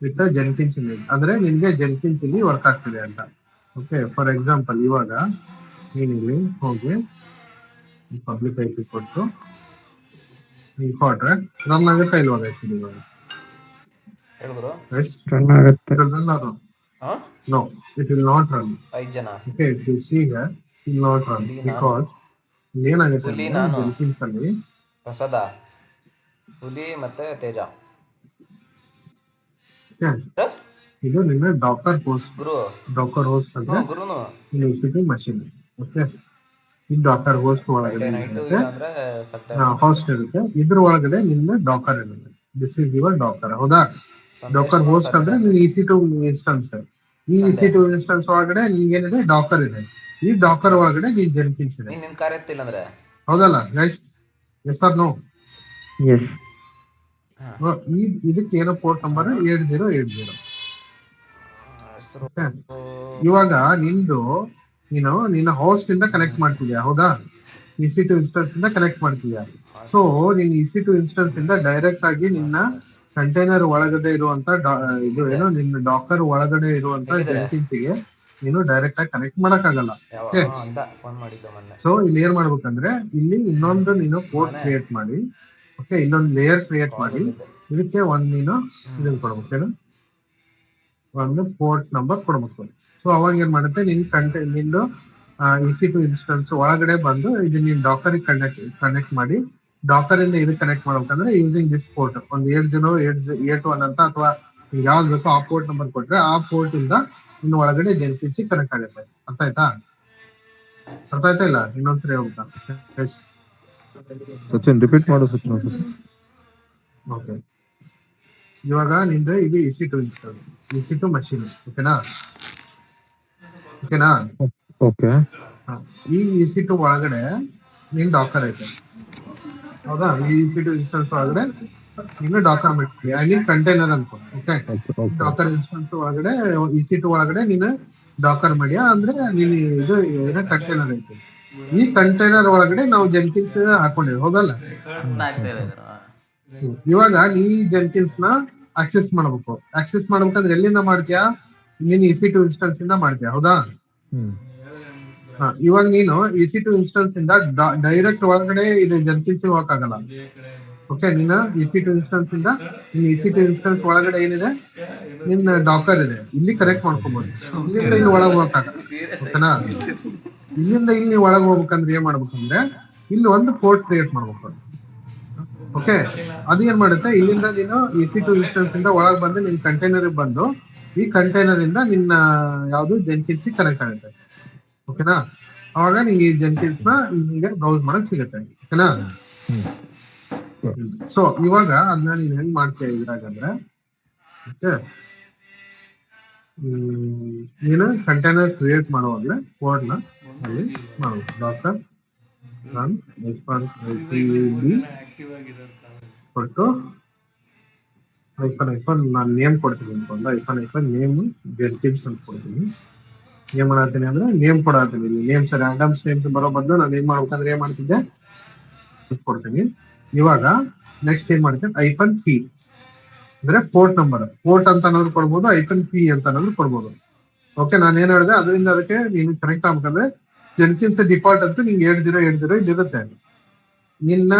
with a Jenkins image. ಅಂದ್ರೆ ನಿಮಗೆ Jenkins ಇಲ್ಲಿ work ಆಗ್ತಿದೆ ಅಂತ. Okay, for example ಇವಾಗ ನೀನಿಲ್ಲಿ ಹೋಗಿ public IP ಕೊಟ್ಟು ಕೊಟ್ರೆ ರನ್ ಆಗುತ್ತೆ ಇಲ್ವಾಗ? ಇವಾಗ ರನ್ ಆಗುತ್ತೆ. No, it will not run. 5 ಜನ. Okay, it will see here, it will not run because ಏನಾಗುತ್ತೆ ಜೆನ್ಕಿನ್ಸ್ ಅಲ್ಲಿ ಹೊಸದ ಹುಲಿ ಮತ್ತೆ ತೇಜ. ಇದು ನಿನ್ನ ಡಾಕರ್ ಹೋಸ್ಟ್. ಗುರು ಡಾಕರ್ ಹೋಸ್ಟ್ ಅಂದ್ರೆ ಗುರುನು EC2 ಮಷೀನ್. ಓಕೆ, ಈ ಡಾಕರ್ ಹೋಸ್ಟ್ ಒಳಗಡೆ ಹೋಸ್ಟ್ ಇರುತ್ತೆ, ಇದ್ರ ಒಳಗಡೆ ನಿನ್ನ ಡಾಕರ್ ಇರುತ್ತೆ. This is your Docker. ಹೌದಾ? ಡಾಕರ್ ಹೋಸ್ಟ್ ಅಂದ್ರೆ ನೀವು EC2 ಇನ್ಸ್ಟೆನ್ಸ್. ಈ EC2 ಇನ್ಸ್ಟೆನ್ಸ್ ಒಳಗಡೆ ನಿಮ್ಗೆ ಏನಿದೆ, ಡಾಕರ್ ಇದೆ. ಈ ಡಾಕರ್ ಒಳಗಡೆ ನೀನ್ ಜೆನ್ಕಿನ್ಸ್ ಇದೆ. ನಿನ್ ಕಾರ್ಯತ್ತಿಲ್ಲ ಅಂದ್ರೆ ಹೌದಲ್ಲ guys? Yes are no? Yes. ಇದಕ್ಕೆ ಏನೋ ಪೋರ್ಟ್ ನಂಬರ್ 7080. ಇವಾಗ ನಿನ್ನ ಹೋಸ್ಟ್ ಇಂದ ಕನೆಕ್ಟ್ ಮಾಡ್ತಿದ್ಯಾ? ಹೌದಾ? EC2 ಇನ್ಸ್ಟೆನ್ಸ್ ಇಂದ ಕನೆಕ್ಟ್ ಮಾಡ್ತಿದ್ಯಾ? ಸೊ ನೀನ್ EC2 ಇನ್ಸ್ಟೆನ್ಸ್ ಇಂದ ಡೈರೆಕ್ಟ್ ಆಗಿ ನಿನ್ನ ಕಂಟೈನರ್ ಒಳಗಡೆ ಇರುವಂತ ಇದು ಏನೋ ನಿನ್ನ ಡಾಕರ್ ಒಳಗಡೆ ಇರುವಂತ ಜೆನ್ಕಿನ್ಸ್ ಗೆ ನೀನು ಡೈರೆಕ್ಟ್ ಆಗಿ ಕನೆಕ್ಟ್ ಮಾಡಕ್ ಆಗಲ್ಲ. ಸೊ ಇಲ್ಲಿ ಏನ್ ಮಾಡ್ಬೇಕಂದ್ರೆ, ಇಲ್ಲಿ ಇನ್ನೊಂದು ನೀನು ಪೋರ್ಟ್ ಕ್ರಿಯೇಟ್ ಮಾಡಿ, ಓಕೆ, ಇಲ್ಲೊಂದು ಲೇಯರ್ ಕ್ರಿಯೇಟ್ ಮಾಡಿ, ಇದಕ್ಕೆ ನೀನು ಇದನ್ನ ಕೊಡ್ಬೇಕೇನು, ಒಂದು ಪೋರ್ಟ್ ನಂಬರ್ ಕೊಡ್ಬೇಕು. ಸೊ ಅವಾಗ ಏನ್ ಮಾಡುತ್ತೆ, ನಿಂದು EC2 ಇನ್ಸ್ಟೆನ್ಸ್ ಒಳಗಡೆ ಬಂದು ಇದು ನೀನ್ ಡಾಕರ್ ಕನೆಕ್ಟ್ ಮಾಡಿ, ಡಾಕರ್ ಇಂದ ಇದಕ್ಕೆ ಕನೆಕ್ಟ್ ಮಾಡ್ಬೇಕಂದ್ರೆ ಯೂಸಿಂಗ್ ದಿಸ್ ಪೋರ್ಟ್ ಒಂದು 8081 ಅಂತ ಅಥವಾ ಯಾವ್ದು ಬೇಕೋ ಆ ಪೋರ್ಟ್ ನಂಬರ್ ಕೊಟ್ರೆ ಆ ಪೋರ್ಟ್ ಇಂದ ಇನ್ನು ಒಳಗಡೆ ಜೆನ್ಕಿನ್ಸ್ ಕನೆಕ್ಟ್ ಆಗುತ್ತೆ. ಅರ್ಥ ಆಯ್ತಾ? ಇಲ್ಲ? ಇನ್ನೊಂದ್ಸರಿ ಹೇಳ್ಬೇಕಾ? ಸಚಿನ್ ರಿಪೀಟ್ ಮಾಡು ಸಚಿನ್. ಓಕೆ, ಇವಾಗ ನಿಂದು ಇದು EC2 ಇನ್ಸ್ಟೆನ್ಸ್, EC2 ಮಷೀನ್. ಓಕೆನಾ? ಓಕೆ, ಈ EC2 ಒಳಗಡೆ ನಿನ್ ಡಾಕರ್ ಐತೆ. ಹೌದಾ? ಈ EC2 ಇನ್ಸ್ಟೆನ್ಸ್ ಒಳಗಡೆ ನೀನು ಡಾಕರ್ ಮಾಡ್ತೀವಿ, ಐ ಮೀನ್ ಕಂಟೈನರ್ ಅನ್ಕೋ. ಓಕೆ, ಡಾಕರ್ ಇನ್ಸ್ಟೆನ್ಸ್ ಒಳಗಡೆ EC2 ಒಳಗಡೆ ನೀನು ಡಾಕರ್ ಮಾಡ್ಯಾ ಅಂದ್ರೆ ನೀನು ಇದು ಏನೋ ಕಂಟೈನರ್ ಐತೆ. ಈ ಕಂಟೈನರ್ ಒಳಗಡೆ ನಾವು ಜೆನ್ಕಿನ್ಸ್ ಹಾಕೊಂಡಿವಿ. ಹೌದಲ್ಲ? ಇವಾಗ ನೀ ಜೆನ್ಕಿನ್ಸ್ ನ ಆಕ್ಸೆಸ್ ಮಾಡ್ಬೇಕಂದ್ರೆ ಎಲ್ಲಿಂದ ಮಾಡ್ತೀಯಾ? ನೀನು EC2 ಇನ್ಸ್ಟೆನ್ಸ್ ಇಂದ ಮಾಡ್ತೀಯಾ. ಹೌದಾ? ಇವಾಗ ನೀನು EC2 ಇನ್ಸ್ಟೆನ್ಸ್ ಇಂದ ಡೈರೆಕ್ಟ್ ಒಳಗಡೆ ಇದು ಜೆನ್ಕಿನ್ಸ್ ಹೋಗಕ್ ಆಗಲ್ಲ. ಓಕೆ, ನೀನು EC2 ಇನ್ಸ್ಟೆನ್ಸ್ ಇಂದ EC2 ಇನ್ಸ್ಟೆನ್ಸ್ ಒಳಗಡೆ ಏನಿದೆ, ನಿನ್ನ ಡಾಕರ್ ಇದೆ, ಇಲ್ಲಿ ಕನೆಕ್ಟ್ ಮಾಡ್ಕೊಬಹುದು. ಇಲ್ಲಿಂದ ಇಲ್ಲಿ ಒಳಗೆ ಹೋಗಕ್ಕಾಗಲ್ಲ. ಓಕೆನಾ? ಇಲ್ಲಿಂದ ಇಲ್ಲಿ ಒಳಗೆ ಹೋಗ್ಬೇಕಂದ್ರೆ ಏನ್ ಮಾಡ್ಬೇಕಂದ್ರೆ ಇಲ್ಲಿ ಒಂದು ಪೋರ್ಟ್ ಕ್ರಿಯೇಟ್ ಮಾಡ್ಬೇಕು. ಓಕೆ, ಅದು ಏನ್ ಮಾಡುತ್ತೆ, ಇಲ್ಲಿಂದ ನೀನು EC2 ಇನ್ಸ್ಟೆನ್ಸ್ ಇಂದ ಒಳಗೆ ಬಂದು ನಿನ್ ಕಂಟೈನರ್ ಬಂದು ಈ ಕಂಟೈನರ್ ಇಂದ ನಿನ್ನ ಯಾವ್ದು ಜೆನ್ಕಿನ್ಸ್ ಕನೆಕ್ಟ್ ಆಗುತ್ತೆ. ಓಕೆನಾ? ಅವಾಗ ನಿಂಗೆ ಈ ಜೆನ್ಕಿನ್ಸ್ ನ ನಿಮಗೆ ಬ್ರೌಸ್ ಮಾಡಕ್ ಸಿಗುತ್ತೆ. ಓಕೆನಾ? ಸೊ ಇವಾಗ ಅದನ್ನ ನೀನ್ ಹೆಂಗ್ ಮಾಡ್ತೀಯ ಇದ್ರಾಗಂದ್ರೆ, ನೀನು ಕಂಟೈನರ್ ಕ್ರಿಯೇಟ್ ಮಾಡುವಾಗಲೇ ಕೋಡ್ನ ಅಲ್ಲಿ ಮಾಡು. ಡಾಕ್ಟರ್ ರನ್ ಬಿ ಕೊಟ್ಟು ಐಫನ್ ನಾನು ನೇಮ್ ಕೊಡ್ತೀನಿ ಅನ್ಕೊಂಡ. ಐಫನ್ ನೇಮ್ ಜೆನ್ಕಿನ್ಸ್ ಅಂತ ಕೊಡ್ತೀನಿ. ಏನ್ ಮಾಡತ್ತೀನಿ ಅಂದ್ರೆ ನೇಮ್ ಕೊಡತ್ತೀನಿ. ನೇಮ್ಸ್ ರ್ಯಾಂಡಮ್ಸ್ ನೇಮ್ಸ್ ಬರೋ ಬದಲು ನಾನು ಏನ್ ಮಾಡ್ಬೇಕಂದ್ರೆ ಏನ್ ಮಾಡ್ತಿದ್ದೆ ಕೊಡ್ತೀನಿ. ಇವಾಗ ನೆಕ್ಸ್ಟ್ ಏನ್ ಮಾಡ್ತೀನಿ, ಐಫನ್ ಪಿ ಅಂದ್ರೆ ಪೋರ್ಟ್ ನಂಬರ್. ಪೋರ್ಟ್ ಅಂತ ಅನ್ನೋದು ಕೊಡ್ಬೋದು, ಐಫನ್ ಪಿ ಅಂತ ಅನ್ನೋದು ಕೊಡ್ಬೋದು. ಓಕೆ, ನಾನು ಏನ್ ಹೇಳಿದೆ ಅದರಿಂದ ಅದಕ್ಕೆ ನೀನು ಕನೆಕ್ಟ್ ಆಗ್ಬೇಕಂದ್ರೆ ಜೆನ್ಕಿನ್ಸ್ ಡಿಫಾಲ್ಟ್ ಅಂತೂ ನಿಂಗೆ 7080 ಇರುತ್ತೆ. ನಿನ್ನ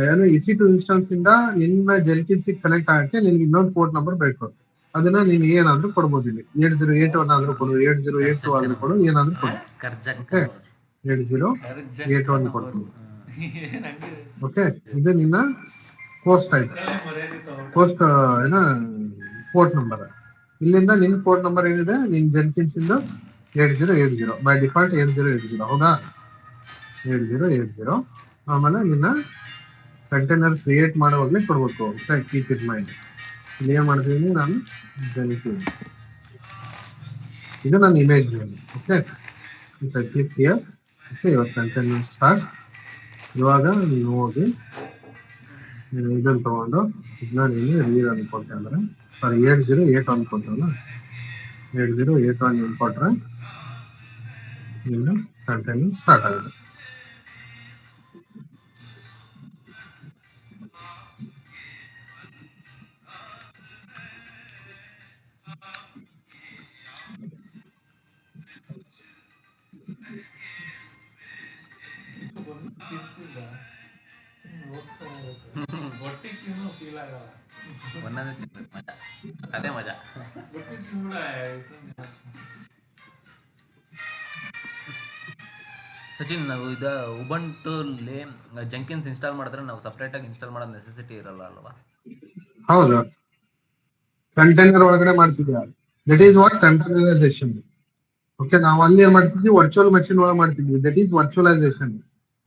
ಏನು EC2 ಇನ್ಸ್ಟೆನ್ಸ್ ಇಂದ ನಿನ್ನ ಜೆನ್ಕಿನ್ಸ್ ಕನೆಕ್ಟ್ ಆಗಕ್ಕೆ ನಿನ್ಗೆ ಇನ್ನೊಂದು ಪೋರ್ಟ್ ನಂಬರ್ ಬೇಕು. ಅದನ್ನ ನೀನು ಏನಾದ್ರೂ ಕೊಡ್ಬೋದು. ಇಲ್ಲಿ 7081 ಆದ್ರೂ ಕೊಡು, 8082 ಆದ್ರೂ ಕೊಡು, ಏನಾದ್ರೂ ಕೊಡು. ಓಕೆ, 7081 ಕೊಡ್ತೀನಿ. ಓಕೆ, ಇದು ನಿನ್ನ ಪೋಸ್ಟ್ ಟೈಪ್, ಪೋಸ್ಟ್ ಏನ ಪೋರ್ಟ್ ನಂಬರ್. ಇಲ್ಲಿಂದ ನಿನ್ ಪೋರ್ಟ್ ನಂಬರ್ ಏನಿದೆ ನಿನ್ ಜೆನ್ಕಿನ್ಸ್ ಇಂದ 7080 ಬೈ ಡಿಫಾಲ್ಟ್ 7080. ಹೌದಾ, 7080. ಆಮೇಲೆ ನಿನ್ನ ಕಂಟೈನರ್ ಕ್ರಿಯೇಟ್ ಮಾಡುವಾಗಲೇ ಕೊಡ್ಬೇಕು. Keep it mind. ಇಲ್ಲಿ ಏನ್ ಮಾಡ್ತೀನಿ ನಾನು ಜೆನ್ಕಿನ್ಸ್, ಇದು ನನ್ನ image name. Okay, click here. Okay, ಇವಾಗ ಕಂಟೈನರ್ ಸ್ಟಾರ್ಟ್ಸ್. ಇವಾಗ ನೀವು ಹೋಗಿ ಇದನ್ನ ತಗೊಂಡು ಇದನ್ನ ನೀನು ರೀಡ್ ಅನ್ಕೊಟ್ಟೆ ಅಂದ್ರೆ 7081 ಕೊಟ್ಟಲ್ಲ, 7081 ಕೊಟ್ರೆ ನಿನ್ನ ಕಂಟೈನರ್ ಸ್ಟಾರ್ಟ್ ಆಗುತ್ತೆ. ಅದೇ ಮಜಾ. ಸಚಿನ್, ನಾವು ಇದು ಉಬಂಟುಲಿ ಜೆಂಕಿನ್ಸ್ ಇನ್ಸ್ಟಾಲ್ ಮಾಡಿದ್ರೆ ನಾವು ಸಪ್ರೇಟಾಗಿ ಇನ್ಸ್ಟಾಲ್ ಮಾಡೋದು ನೆಸೆಸಿಟಿ ಇರಲ್ಲ ಅಲ್ವಾ? ಹೌದು, ಕಂಟೈನರ್ ಒಳಗಡೆ ಮಾಡ್ತಿದ್ಯಾ. That is what containerization. Okay, ನಾವು ಅಲ್ಲಿ ಏನ್ ಮಾಡ್ತಿದ್ವಿ, ವರ್ಚುವಲ್ ಮಷಿನ್ ಒಳಗೆ ಮಾಡ್ತಿದ್ವಿ. That is virtualization.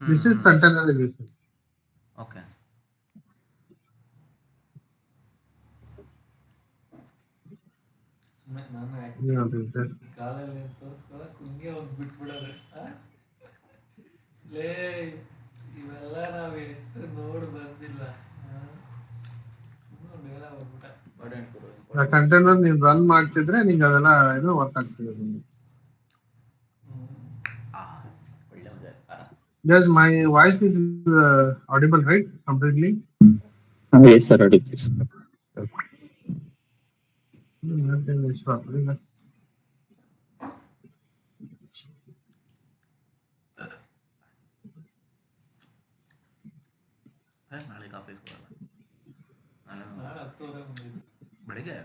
This is containerization. Okay, ಕಾಲಲ್ಲಿ ತೋರಿಸ್ಕೊಳಕ್ ಹಿಂಗೆ ಒಂದು ಬಿಟ್ಬಿಡೋದು. ಲೇ, ಇವೆಲ್ಲ ನಾವ್ ಎಷ್ಟು ನೋಡಿ ಬಂದಿಲ್ಲ. ಕಂಟೈನರ್ ನೀನ್ ರನ್ ಮಾಡ್ತಿದ್ರೆ ನಿಂಗೆ ಅದೆಲ್ಲ ಏನೋ ವರ್ಕ್ ಆಗ್ತಿದೆ. Yes, my voice is audible, right? Completely. Yes, sir. Audible. ನಾಳೆ ಆಫೀಸ್ ಬರಲ್ಲ. ಬೆಳಿಗ್ಗೆ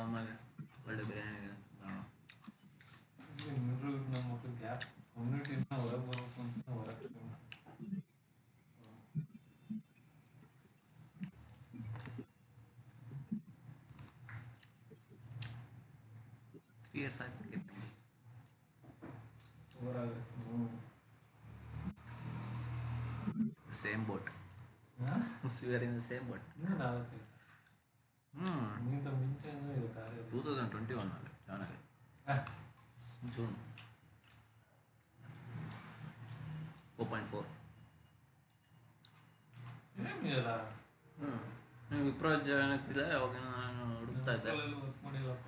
ಆಮೇಲೆ ಒಳ್ಳೆ ಬಿರಿಯಾನಿ ನಮ್ಮ ಮಕ್ಕಳು ಗ್ಯಾಪ್ ಕಮ್ಯುನಿಟಿನ ಹೊರಗೆ ಬರಬೇಕು ಅಂತ ಹೊರಗೆ ಇಯರ್ಸ್ ಆಯ್ತು. Same boat. We are in the same boat. ಇನ್ನೂ 4 ನಿಂತ ಮುಂಚೆ 2021 ಅಲ್ಲಿ ಜಾನಲ್ಲಿ ಜೂನ್ 4.4. ಸೇಮ್ ಇದೆಯಲ್ಲ. ನೀವು ವಿಪ್ರೋ ಜಾಯ್ನ್ ಆಗ್ತಿಲ್ಲ, ಅವಾಗ ನಾನು ಹುಡುಕ್ತಾ ಇದ್ದೆ. ವರ್ಕ್ ಮಾಡಿಲ್ಲಪ್ಪ,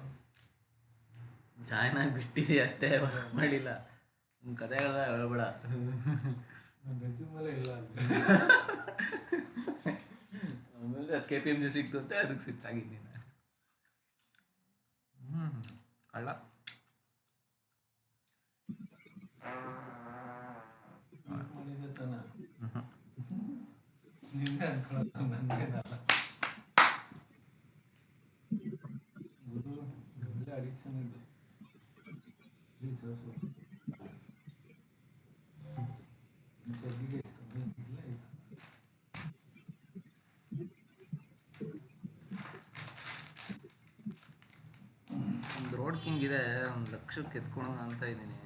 ಜಾಯ್ನ್ ಆಗಿ ಬಿಟ್ಟಿದ್ದೆ ಅಷ್ಟೇ, ವರ್ಕ್ ಮಾಡಿಲ್ಲ. ನಿಮ್ಮ ಕಥೆಗಳ ಹೇಳ್ಬೇಡ. ನನ್ನ ರೆಸ್ಯೂಮಲ್ಲೇ ಇಲ್ಲ ಅಲ್ಲಿ. ಆಮೇಲೆ KPMG ಸಿಕ್ತು ಅಂತ ಅದಕ್ಕೆ ಸ್ವಿಚ್ ಆಗಿದ್ದೀನಿ. ಕಳ್ಳ ಮಾಡಿದ್ದೆ ತಾನ ನಿನ್ನೆ ಅನ್ಕೊಳಕ್ಕೆ ನನಗೇನಲ್ಲ. ಗುರು ಒಳ್ಳೆ ಅಡಿಕ್ಷನ್ ಇದು. ಒಂದು ರೋಡ್ ಕಿಂಗ್ ಇದೆ, 1 ಲಕ್ಷಕ್ಕೆ ಎತ್ಕೊಳೋಣ ಅಂತ ಇದ್ದೀನಿ.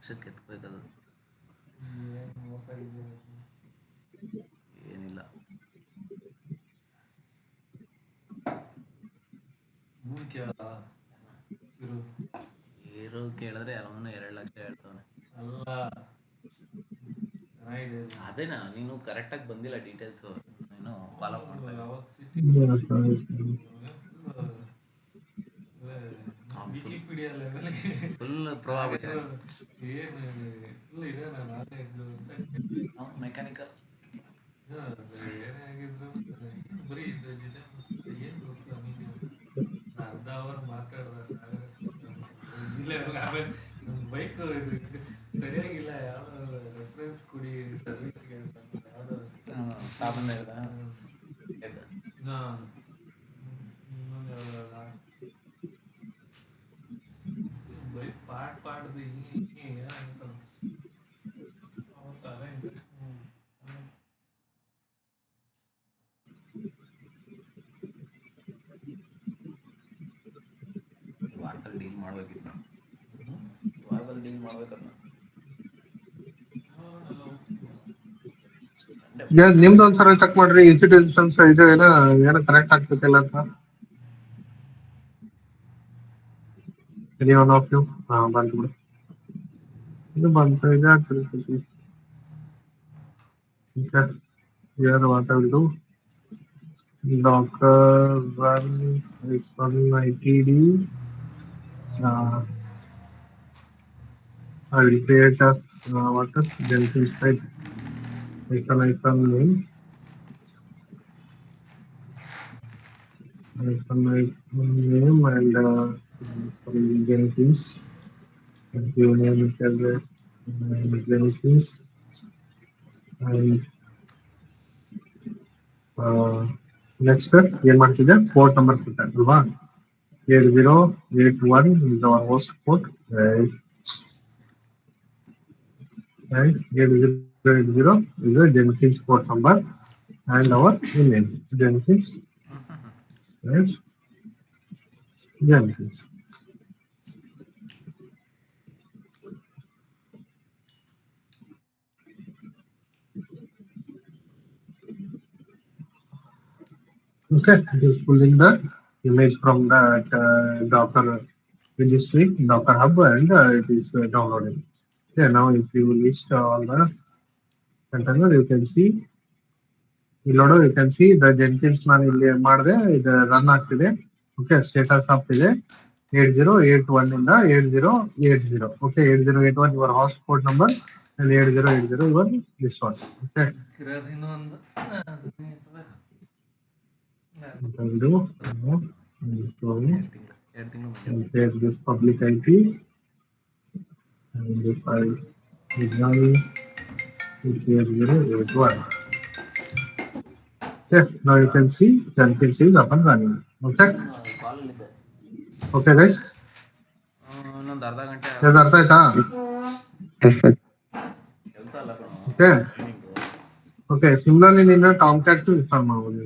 ಲಕ್ಷಕ್ಕೆ ಎತ್ಬೇಕದು. ಏನು ಮೋಸ ಇದೆ ಏನಿಲ್ಲ. ಮೂರು ಕೇಳ ಇರು ಇರೋ ಕೇಳಿದ್ರೆ ಅವನು 2 ಲಕ್ಷ ಹೇಳ್ತಾನೆ. ಅಲ್ಲ ಚೆನ್ನಾಗಿದೆ ಇದು. ಅದೇನಾ ನೀನು ಕರೆಕ್ಟಾಗಿ ಬಂದಿಲ್ಲ ಡೀಟೇಲ್ಸು, ನೀನು ಫಾಲೋ ಮಾಡ್ತಾ ಇಲ್ಲ. ಯಾವಾಗ ಸಿಟಿ ವಿಕಿಪೀಡಿಯಾ ಲೆವೆಲ್ಗೆ ಫುಲ್ ಪ್ರೋ ಆಗುತ್ತೆ. ಏನು ಫುಲ್ ಇದೆ ನಾನು ಅದೇ ಇದು ಅಂತ ಮೆಕ್ಯಾನಿಕಲ್ ಏನೇ ಆಗಿದ್ರು ಬರೀ ಇದ್ದಿದೆ ಏನು ಗೊತ್ತಾ ನೀನು ಅರ್ಧ ಅವರ್ ಮಾತಾಡಿದ್ರೆ ಸಾಗರ ಇಲ್ಲ ಆಮೇಲೆ ನಮ್ಮ ಬೈಕ್ ಸರಿಯಾಗಿಲ್ಲ ಯಾವ್ದಾದ್ರು ರೆಫರೆನ್ಸ್ ಕೊಡಿ ಸರ್ವಿಸ್ಗೆ ಅಂತ ಯಾವ್ದಾದ್ರು ಸಾಬಂದ ಇರೋದಾ? ಇನ್ನೊಂದು ಯಾವ್ದಾರ ಬೈಕ್ ಪಾಡ್ದು ಹಿಂಗೆ ಏನಂತ ಅವತ್ತು ಅದೇ ವಾರದಲ್ಲಿ ಡೀಲ್ ಮಾಡ್ಬೇಕಿತ್ತು. ವಾರದಲ್ಲಿ ಡೀಲ್ ಮಾಡ್ಬೇಕನ್ನ ನಿಮ್ದು ಒಂದ್ಸಲ ಚೆಕ್ ಮಾಡ್ರಿ, ಇನ್ಸಿಡೆನ್ಸ್ ಇದು ಏನೋ ಕರೆಕ್ಟ್ ಆಗ್ತೈತಿಲ್ಲ ಅಂತ. ಎನಿ ಒನ್ ಆಫ್ ಯು ಬಂತು ಬಿಡು, ಇದು ಬಂತು, ಇದು ಆಗ್ತದೆ. Here what I will do, Docker run x1itd. I will create a what is Jenkins type icon name, and Jenkins, and you name it as Jenkins, and next ಏನ್ ಮಾಡ್ತಿದ್ದೆ, port number ಕೊಟ್ಟೆ ಅಲ್ವಾ, 8081 is our host port, right? 8080 is the Jenkins port number and our email Jenkins, right? Jenkins. Okay, it is pulling the image from that Docker registry, Docker Hub, and it is downloading. Okay, now if you list all the container, you can see, you can see the Jenkins ನಾನು ಇಲ್ಲಿ ಮಾಡಿದೆ, ಇದು run ಆಗ್ತಿದೆ. Okay, status ಆಗ್ತಿದೆ 8081 ಇಂದ 8080. Okay, 8081 your host port number and 8080 your this one. Okay, ಇನ್ನೊಂದು do take this public IP and if I ignore 8081. Okay, now you can see Jenkins is up and running. Okay, okay guys, ಇನ್ನೊಂದು ಅರ್ಧ ಗಂಟೆ ಇದು ಅರ್ಥ ಆಯ್ತಾ? ಕೆಲಸ ಅಲ್ಲ ಕಣೋ, ಓಕೆ ಟ್ರೈನಿಂಗು ಓಕೆ, ಸಿಮ್ಲರ್ಲಿ ನೀನು ಟಾಮ್ ಕ್ಯಾಟ್ ಇನ್ಸ್ಟಾಲ್ ಮಾಡ್ಬೋದು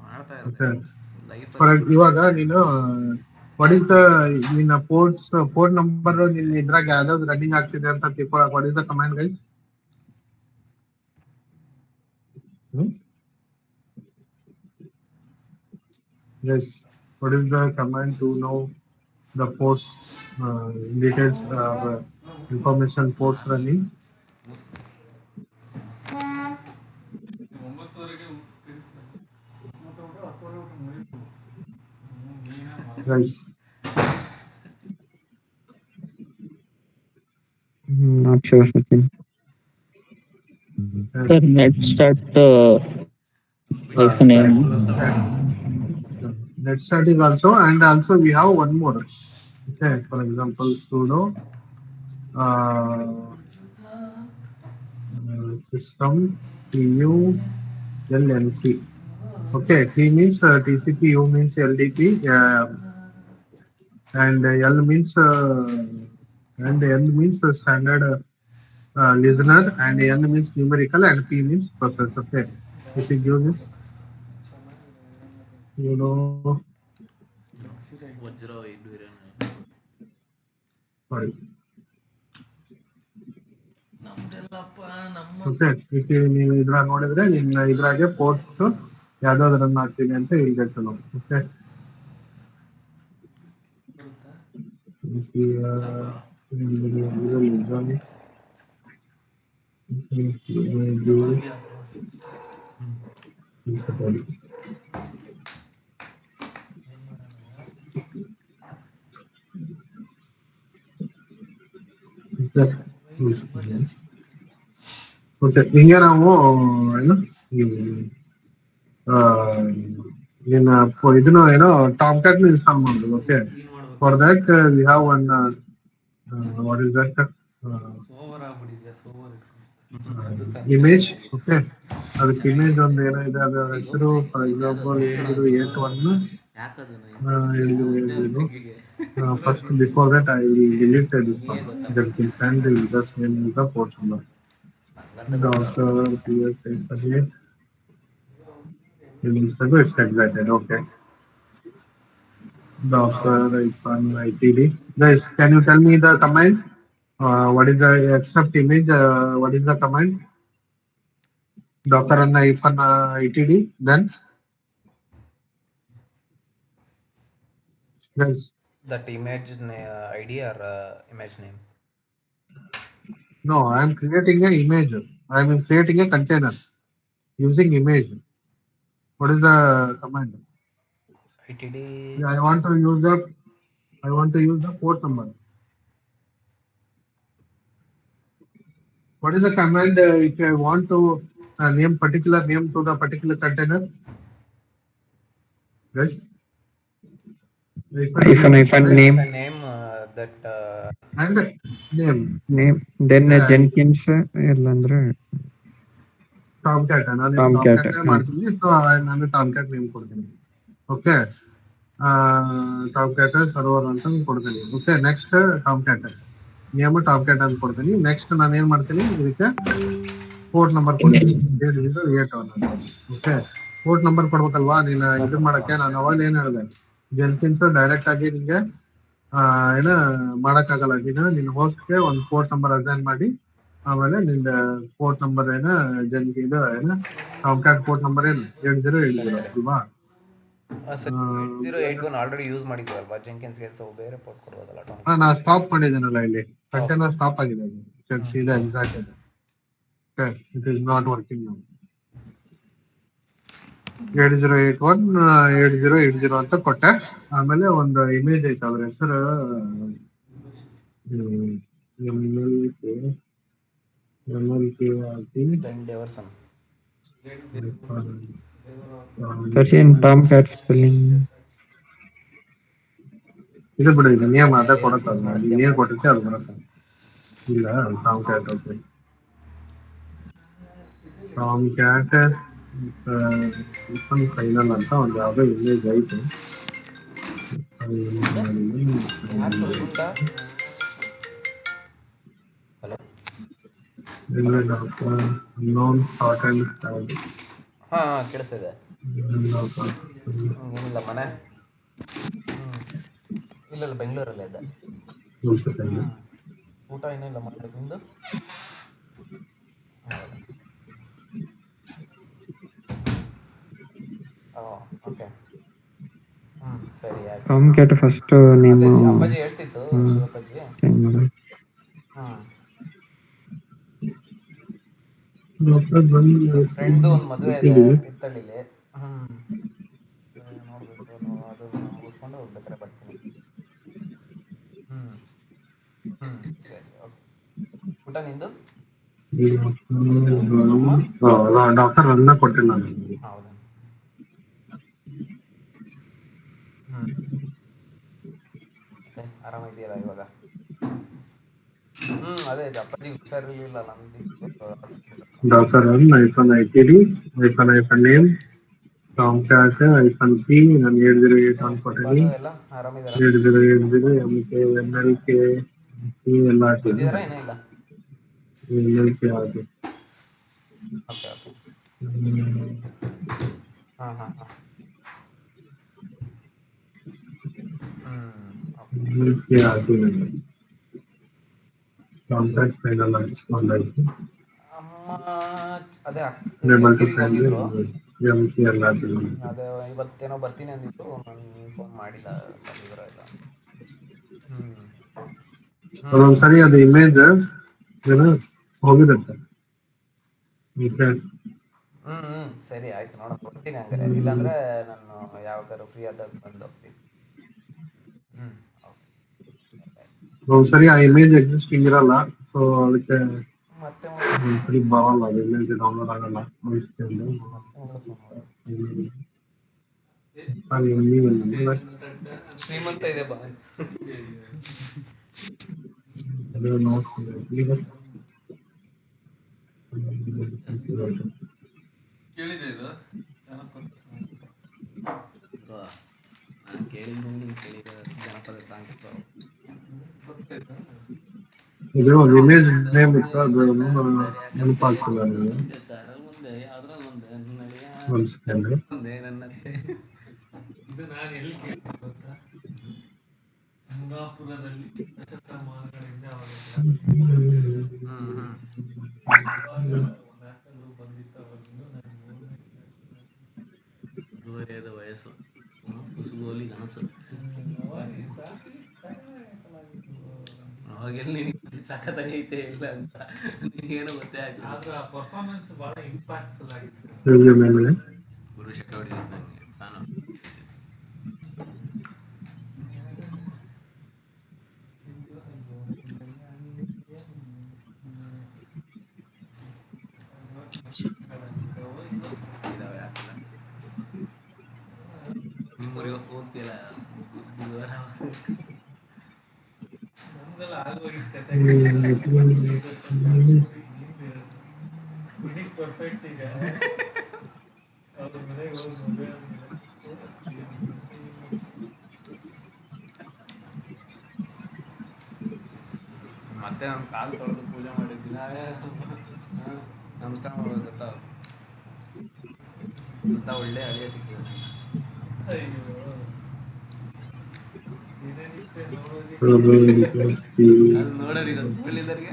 ಮಾಡ್ತಾ ಓಕೆ. ಇರೋದು ಲೈಫ್. ಇವಾಗ ನೀನು ವಾಟ್ ಇಸ್ ದ ನಿನ್ನ ಪೋರ್ಟ್ ನಂಬರ್ ನಿನ್ನ ಇದ್ರಾಗ ಯಾವ್ದಾವ್ದು ರನ್ನಿಂಗ್ ಆಗ್ತಿದೆ ಅಂತ ತಿಳ್ಕೊಳಕ್ what is the command guys? Yes, what is the command to know the ports details, information ports running? 9:00 Guys, not sure, Sachin. Sir, let's start name. let's start is also, and also we have one more. Okay, for example, sudo system tulnc. Okay, T means TCP, U means LDP, and L means standard listener, and N means numerical, and P means process. Okay, if you give this, ವಜ್ರ ಇದು sorry, ನಮ್ದೆಲ್ಲಪ್ಪ ನಮ್ಮ okay, ನೀವು ಇದ್ರಾಗ ನೋಡಿದ್ರೆ ನಿನ್ನ ಇದ್ರಾಗೆ ports ಯಾವ್ದಾದ್ರು run ಆಗ್ತೀನಿ ಅಂತ ಹೇಳ್ಬೇಕು ನಾವು. ಓಕೆ, ಬರುತ್ತಾ ಇದರಲ್ಲಿ ಯಾವಾಗಲೇ ಬಾಸ್ ಏನು ಮಾಡೋಣ. ಮೊಬೈಲ್ ತುಂಬ ಜಾಸ್ತಿ. ಓಕೆ, ಹಿಂಗೆ ನಾವು ಏನು ಆ, ನಿನ್ನ ಇದನ್ನ ಏನೋ ಟಾಮ್ ಕ್ಯಾಟ್ ಇನ್ಸ್ಟಾಲ್ ಮಾಡ್ಬೋದು. ಓಕೆ, ಕ್ಲೀನ್ ಮಾಡ್ಬೇಕು. For that we have one what is that ಸೋವರ್ ಆಗ್ಬಿಟ್ಟಿದ್ಯಾ, ಸೋವರ್ ಇಮೇಜ್. ಓಕೆ, ಅದಕ್ಕೆ ಇಮೇಜ್ ಒಂದು ಏನೋ ಇದೆ, ಅದರ ಈಗ ಹೆಸರು ಫಾರ್ ಎಕ್ಸಾಂಪಲ್ ಹೇಳಿದ್ರು A1 ಯಾಕದು ಹೇಳಿದ್ರು. First, before that, I will delete this one. That will send the user's name is the port number. Doctor PS 838. It's excited. Okay. Doctor ITD. Guys, can you tell me the command? What is the accept image? What is the command? Doctor ITD. Then, guys. That image ID or image name? No, I am creating an image. I am creating a container using image. What is the command? ITD. I want to use the port number. What is the command if I want to name particular name to the particular container? Yes. hyphen name Name that And name. then Yeah. Jenkins ಇಲ್ಲಾಂದ್ರೆ Tomcat. ನಾನು Tomcat. Tomcat ಮಾಡ್ತೀನಿ. So ನಾನು Tomcat name ಕೊಡ್ತೀನಿ. Okay, Tomcat server ಅಂತ ಕೊಡ್ತೀನಿ. Okay, next Tomcat name Tomcat ಅಂತ ಕೊಡ್ತೀನಿ. Next ನಾನು ಏನ್ ಮಾಡ್ತೀನಿ, ಇದಕ್ಕೆ ಪೋರ್ಟ್ ನಂಬರ್ ಕೊಡ್ತೀನಿ 8081 ಅಂತ. ಓಕೆ, ಪೋರ್ಟ್ ನಂಬರ್ ಕೊಡ್ಬೇಕಲ್ವಾ ನೀನು ಇದು ಮಾಡಕ್ಕೆ. ನಾನು ಅವಾಗ ಏನ್ ಹೇಳಿದೆ, ಜೆನ್ಕಿನ್ಸ್ ಡೈರೆಕ್ಟ್ ಆಗಿ ನಿಂಗೆ ಏನ ಮಾಡಕ್ಕಾಗಲ್ಲ. ನಿನ್ನ ಹೋಸ್ಟ್ಗೆ ಒಂದು ಪೋರ್ಟ್ ನಂಬರ್ ಅಸೈನ್ ಮಾಡಿ, ಆಮೇಲೆ ನಿಂದ ಪೋರ್ಟ್ ನಂಬರ್ ಇದು ಟಾಮ್ಕ್ಯಾಟ್ ಪೋರ್ಟ್ ನಂಬರ್ ಏನು 7080 ಅಲ್ವಾ? 8081 ಆಲ್ರೆಡಿ ಯೂಸ್ ಮಾಡಿದ್ವಲ್ವಾ ಜೆಂಕಿನ್ಸ್ಗೆ, ಸೊ ಬೇರೆ ಪೋರ್ಟ್ ಕೊಡ್ಬೋದಲ್ಲ. ನಾ ಸ್ಟಾಪ್ ಮಾಡಿದ್ದೇನಲ್ಲ ಇಲ್ಲಿ, ಕಂಟೈನರ್ ಸ್ಟಾಪ್ ಆಗಿದೆ. ಸೀದಾ ಎಕ್ಸಾಕ್ಟ್ ಇದೆ. It is not working now. 8080 ಅಂತ ಕೊಟ್ಟೆ. ಆಮೇಲೆ ಒಂದು ಇಮೇಜ್ ಐತೆ, ಅದ್ರ ಹೆಸರು search in Tomcat spelling. ಇದು ಬಿಡು, ಇದು ನೇಮ್ ಅದ ಕೊಡತ್ತಲ್ಲ, ನೀನ್ ಕೊಟ್ಟಿರ್ತೀಯ ಅದು ಬರತ್ತ. ಇಲ್ಲ Tomcat. ಓಕೆ, Tomcat ಫೈನಲ್ ಅಂತ ಒಂದು ಯಾವ್ದೋ ಇಮೇಜ್ ಐತೆ. ಹಾ ಕೇಳಿಸ್ತಿದೆ. ಏನಿಲ್ಲ ಮನೆ. ಇಲ್ಲ ಬೆಂಗಳೂರಲ್ಲೇ ಇದ್ದೆ. ಊಟ ಏನಿಲ್ಲ ಮಾಡಿ ನಿಂದು? ಓಕೆ, ಸರಿ ಆಯ್ತು. Tomcat first name ಅಪ್ಪಾಜಿ ಹೇಳ್ತಿತ್ತು, ಶಿವಪ್ಪಾಜಿ. ಫ್ರೆಂಡ್ ಒಂದು ಮದುವೆ ಇದೆ ತೀರ್ಥಹಳ್ಳಿಲಿ. ನೋಡ್ಬೇಕು, ಅದು ಮುಗಿಸ್ಕೊಂಡು ಬೇಕಾದ್ರೆ ಬರ್ತೀನಿ. ಸರಿ, ಓಕೆ. ಊಟ ನಿಂದು? ಡಾಕ್ಟರ್ ರನ್ನ ಕೊಟ್ಟಿಲ್ಲ ನಾನು. ಹೌದಾ? ಮತ್ತೆ ಆರಾಮಿದೆಯಲ್ಲ ಇವಾಗ? ಅದೇ ಅಪ್ಪಾಜಿ ಹುಷಾರಿರ್ಲಿಲ್ಲ ನಮ್ದು. Doctor ITD name Tomcat -P ನಾನು 7081 ಕೊಟ್ಟಿನಿ. ಎಲ್ಲ ಆರಾಮಿದಾರ? 7080 MK NLK ಎಲ್ಲ ಬಂದಿದಾರ ಏನೂ ಇಲ್ಲ? NLK ಆಗಿ. Okay okay. ಹಾಂ NLK ಆಗಿ. ಕಾಂಟ್ಯಾಕ್ಟ್ ಫೈನಲ್ ಒಂದಾಯ್ತು. ಅಮ್ಮ ಅದೇ ಲೇಬಲ್ ಟು ಚಳ್ಳಕೆರೆಗೆ ಫೈಲ್ ಹೋಗಿದ್ರು. ಎಂ ಸಿ ಎಲ್ಲ ಹಾಕಿದ್ರು. ಅದೇ ಇವತ್ತೇನೋ ಬರ್ತೀನಿ ಅಂದಿದ್ರು, ನಾನು ಫೋನ್ ಮಾಡಿಲ್ಲ ಬಂದಿದ್ರು ಇಲ್ಲ. ಅದೊಂದ್ಸರಿ ಅದು ಇಮೇಜ್ ಏನು ಹೋಗಿರುತ್ತೆ. ಸರಿ ಆಯ್ತು, ನೋಡೋಣ ಬರ್ತೀನಿ ಹಂಗಾರೆ. ಇಲ್ಲಾಂದ್ರೆ ನಾನು ಯಾವಾಗಾರು ಫ್ರೀ ಆದಾಗ ಬಂದು ಹೋಗ್ತೀನಿ. ಒಂದ್ಸರಿ ಆ ಇಮೇಜ್ ಎಕ್ಸಿಸ್ಟಿಂಗ್ ಇರಲ್ಲ, ಸೊ ಅದಕ್ಕೆ ಮತ್ತೆ ಒಂದ್ಸರಿ ಬರಲ್ಲ, ಅದು ಇಮೇಜ್ ಡೌನ್ಲೋಡ್ ಆಗಲ್ಲ. ಶ್ರೀಮಂತ ಇದೆ ಬಾ. ಕೇಳಿದೆ ಇದು ಜನಪದ ನಾನು ಕೇಳಿದ ಜನಪದ ಸಾಂಗ್ಸ್ ಗೊತ್ತಾಯ್ತಾ? ಇದು ಇಮೇಜ್ ನೇಮ್ ಇತ್ತು, ಅದು ನೆನಪಾಗ್ತಿಲ್ಲ ನನಗೆ. ಒಂದ್ ಸೆಕೆಂಡ್. ಇದು ನಾನು ಎಲ್ಲಿ ಕೇಳಿದೆ ಗೊತ್ತಾ? ಗಂಗಾಪುರದಲ್ಲಿ ಶತಮಾನಗಳಿಂದ ಹದಿಮೂರನೇದ ವಯಸ್ಸು, ಕುಸುಗೋಲಿ ಕನಸು. ಅವಾಗೆಲ್ಲ ನಿನಗೆ ಸಖತ್ತಾಗೈತೆ ಇಲ್ಲ ಅಂತ ನಿನಗೇನು ಗೊತ್ತೇ ಆಗ್ತದೆ. ಆದ್ರೆ ಆ ಪರ್ಫಾರ್ಮೆನ್ಸ್ ಬಹಳ ಇಂಪ್ಯಾಕ್ಟ್ಫುಲ್ ಆಗಿತ್ತು. ಗುರು ಶಕ ಹೊಡಿದಿದ್ದು ನನಗೆ ನಾನು. ನಿಮ್ಮೂರಿಗೆ ಹೋಗ್ತಿಲ್ಲ ನಮ್ದೆಲ್ಲ ಆಗೋಗಿತ್ತು ಪರ್ಫೆಕ್ಟ್. ಈಗ ಅವ್ರ ಮನೆಗೆ ಹೋಗಿ ಮದುವೆ ಮತ್ತೆ ನಾನು ಕಾಲು ತೊಳೆದು ಪೂಜೆ ಮಾಡಿದ್ದೀನಿ. ನಮಸ್ಕಾರ ಮಾಡೋದು ಗೊತ್ತಾ ಅಂತ ಒಳ್ಳೆ ಅಳಿಯ ಸಿಕ್ಕಿದೆ. ಅಯ್ಯೋ ನೋಡೋರಿಗೆ ಒಳ್ಳೆದರಿಗೆ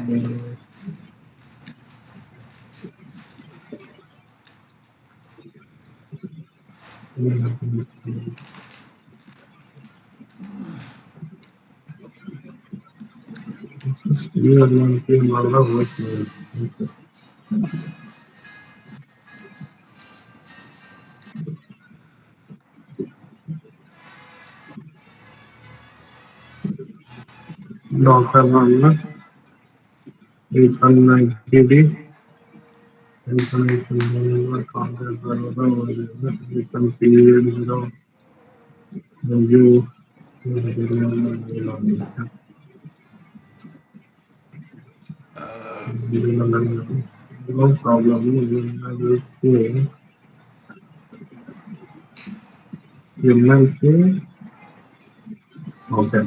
Doctor information contact no problem. Okay.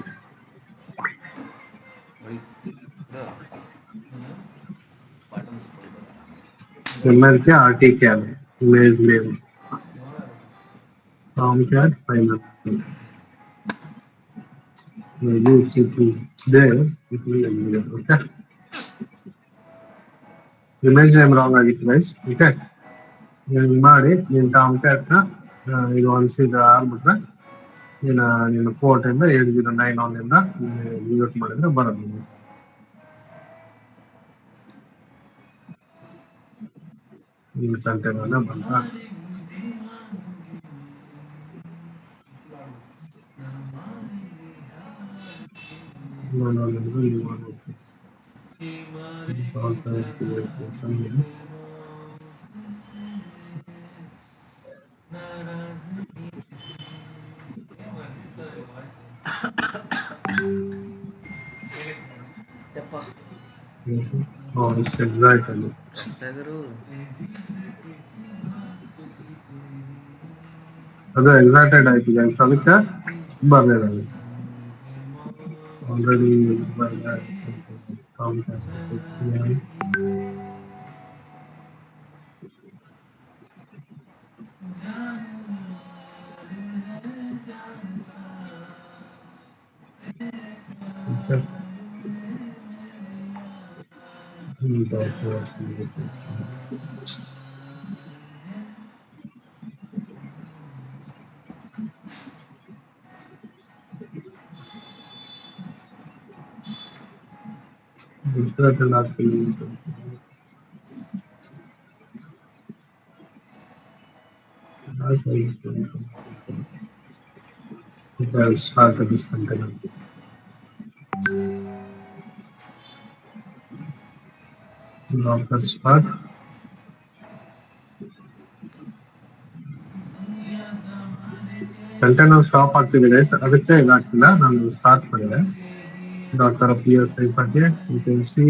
MLK RT cab, image name, Tomcat final. Maybe it's there, it will be okay. Image name wrong ಆಗಿತ್ತು guys, okay. ನೀವು ಮಾಡಿ ನೀನು Tomcat ಇದು ಅನ್ಸಿದ ಆಗ್ಬಿಟ್ರೆ ನೀನು ಪೋರ್ಟ್ ಇಂದ 809 ಆನ್ಲಿಂದ ಯೂಸ್ ಮಾಡಿದ್ರೆ ಬರೋದು. ನೀವು ಸಂತೆನ ಬಂದ it's exactly. ಅದು ಎಕ್ಸಾಕ್ಟೆಡ್ ಆಯ್ತು ಗೈಸ್, ಅದಕ್ಕೆ ಬರಲಿಲ್ಲ already. I'll start this container. Docker start. Container stop ಆಗ್ತಿದೆ ಗೈಸ್, ಅದಕ್ಕೆ ಇದಾಗ್ತಿಲ್ಲ. ನಾನು ಸ್ಟಾರ್ಟ್ ಮಾಡಿದೆ ಡಾಕ್ಟರ್ PS ಬಗ್ಗೆ. You can see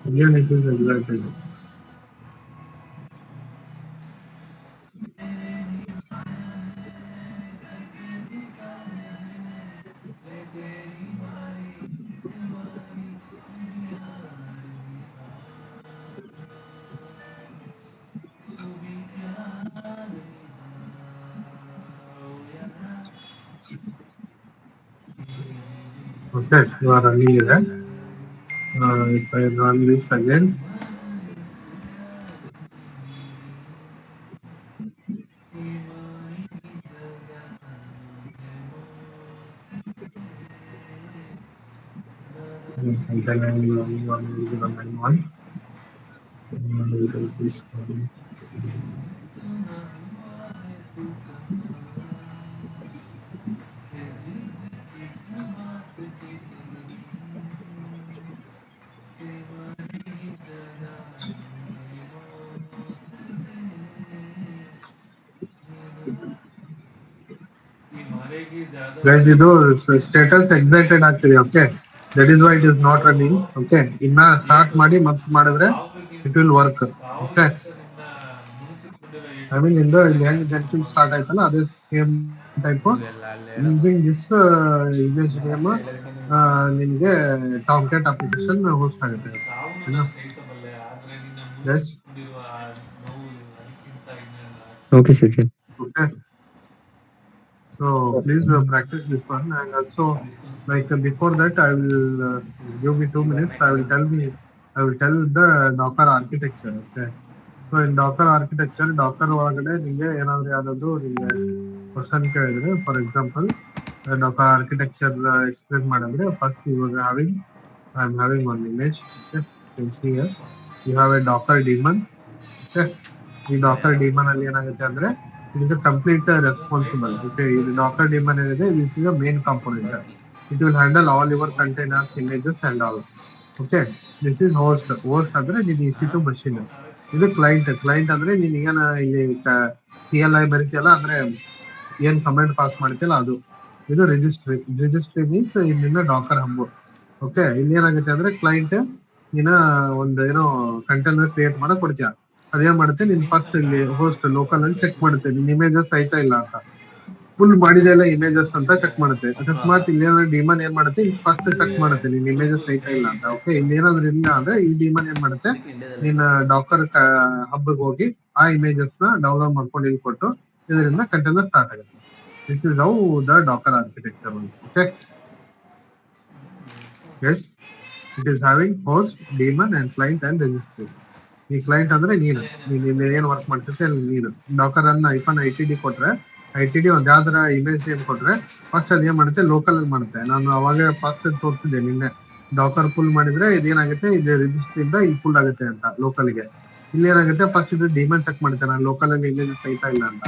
again it is excited. Okay, you are running it. If I run this again, and then I will run one. This one. Guys, ಇದು status exited ಆಗ್ತಿದೆ. Okay, that is why it is not running. Okay, ಇನ್ನ start ಮಾಡಿ ಮತ್ತೆ ಮಾಡಿದ್ರೆ it will work. Okay, I mean ಇಂದ ಇಲ್ಲಿ ಹೆಂಗ್ junction start ಆಯ್ತಲ್ಲ ಅದೇ same type using this image name ನಿಮಗೆ ಟಾಮ್ಕ್ಯಾಟ್ ಅಪ್ಲಿಕೇಶನ್ ಹೋಸ್ಟ್ ಆಗುತ್ತೆ. Yes, okay Sachin. okay, so please practice this one. And also, like before that, I will give me 2 minutes. I will tell the Docker architecture. Okay, so in Docker architecture, Docker ಒಳಗಡೆ ನಿಮಗೆ ಏನಾದ್ರು ಯಾವ್ದಾದ್ರು ನಿಮಗೆ question ಕೇಳಿದ್ರೆ, for example Docker architecture explain ಮಾಡಿದ್ರೆ, first you are having, I am having one image. Okay, you can see here you have a Docker daemon. Okay, ಈ Dakar demon ಅಲ್ಲಿ ಏನಾಗುತ್ತೆ ಅಂದ್ರೆ it is a complete responsible. Okay, ಇದು Dakar demon ಏನಿದೆ, this is a main component. It will handle all your containers, images and all. Okay, this is host. Host ಅಂದ್ರೆ ನೀನ್ EC2 machine. ಇದು client ಅಂದ್ರೆ ನೀನ್ ಏನ ಇಲ್ಲಿ CLI ಬರೀತಿಯಲ್ಲ, ಅಂದ್ರೆ ಏನ್ ಕಮೆಂಟ್ ಪಾಸ್ ಮಾಡ್ತಿಯಲ್ಲ ಅದು. ಇದು ರಿಜಿಸ್ಟ್ರಿ ಮೀನ್ಸ್ ಇಲ್ಲಿಂದ ಡಾಕರ್ ಹಬ್ಬು. ಓಕೆ, ಇಲ್ಲಿ ಏನಾಗುತ್ತೆ ಅಂದ್ರೆ ಕ್ಲೈಂಟ್ ನೀನ ಒಂದು ಏನೋ ಕಂಟೈನರ್ ಕ್ರಿಯೇಟ್ ಮಾಡಕ್ ಕೊಡ್ತೀಯ. ಅದೇನ್ ಮಾಡುತ್ತೆ, ನಿನ್ ಫಸ್ಟ್ ಇಲ್ಲಿ ಹೋಸ್ಟ್ ಲೋಕಲ್ ಅಲ್ಲಿ ಚೆಕ್ ಮಾಡುತ್ತೆ ನಿನ್ ಇಮೇಜಸ್ ಆಯ್ತಾ ಇಲ್ಲ ಅಂತ. ಫುಲ್ ಮಾಡಿದೆ ಇಲ್ಲ ಇಮೇಜಸ್ ಅಂತ ಚೆಕ್ ಮಾಡುತ್ತೆ. ಅಕಸ್ಮಾತ್ ಇಲ್ಲಿ ಏನಾದ್ರು ಡಿಮನ್ ಏನ್ ಮಾಡುತ್ತೆ, ಇಲ್ಲಿ ಫಸ್ಟ್ ಚೆಕ್ ಮಾಡುತ್ತೆ ನಿನ್ ಇಮೇಜಸ್ ಆಯ್ತಾ ಇಲ್ಲ ಅಂತ. ಓಕೆ, ಇಲ್ಲಿ ಏನಾದ್ರು ಇಲ್ಲ ಅಂದ್ರೆ ಈ ಡಿಮನ್ ಏನ್ ಮಾಡುತ್ತೆ, ನಿನ್ನ ಡಾಕರ್ ಹಬ್ಬಿಗೆ ಹೋಗಿ ಆ ಇಮೇಜಸ್ ನ ಡೌನ್ಲೋಡ್ ಮಾಡ್ಕೊಂಡು ಇಲ್ಲಿ ಕೊಟ್ಟು ಇದರಿಂದ ಕಂಟೈನರ್ ಸ್ಟಾರ್ಟ್ ಆಗುತ್ತೆ. This is how the docker architecture. Okay, yes, it is having host, daemon and client and registry. ಈ ಕ್ಲೈಂಟ್ ಅಂದ್ರೆ ನೀನು ಇಲ್ಲಿ ಏನ್ ವರ್ಕ್ ಮಾಡ್ತಿರ್ತೀಯ ಅಲ್ಲಿ ನೀನು ಡಾಕರ್ ಅನ್ನ ITD ಕೊಟ್ರೆ, ITD ಒಂದ್ ಯಾವ್ದಾರ ಇಮೇಜ್ ನೇಮ್ ಕೊಟ್ರೆ ಫಸ್ಟ್ ಅದ್ ಏನ್ ಮಾಡುತ್ತೆ, ಲೋಕಲ್ ಅಲ್ಲಿ ಮಾಡುತ್ತೆ. ನಾನು ಅವಾಗ ಫಸ್ಟ್ ತೋರಿಸಿದ್ದೆ ನಿನ್ನೆ, ಡಾಕರ್ ಫುಲ್ ಮಾಡಿದ್ರೆ ಇದೇನಾಗುತ್ತೆ, ಇದು ರಿಜಿಸ್ಟ್ರಿ ಇಂದ ಇಲ್ಲಿ ಫುಲ್ ಆಗುತ್ತೆ ಅಂತ ಲೋಕಲ್ಗೆ. ಇಲ್ಲಿ ಏನಾಗುತ್ತೆ, ಫಸ್ಟ್ ಇದು ಡಿಮನ್ ಚೆಕ್ ಮಾಡುತ್ತೆ ನಾನು ಲೋಕಲ್ ಅಲ್ಲಿ ಇಮೇಜಸ್ ಐತಾ ಇಲ್ಲ ಅಂತ.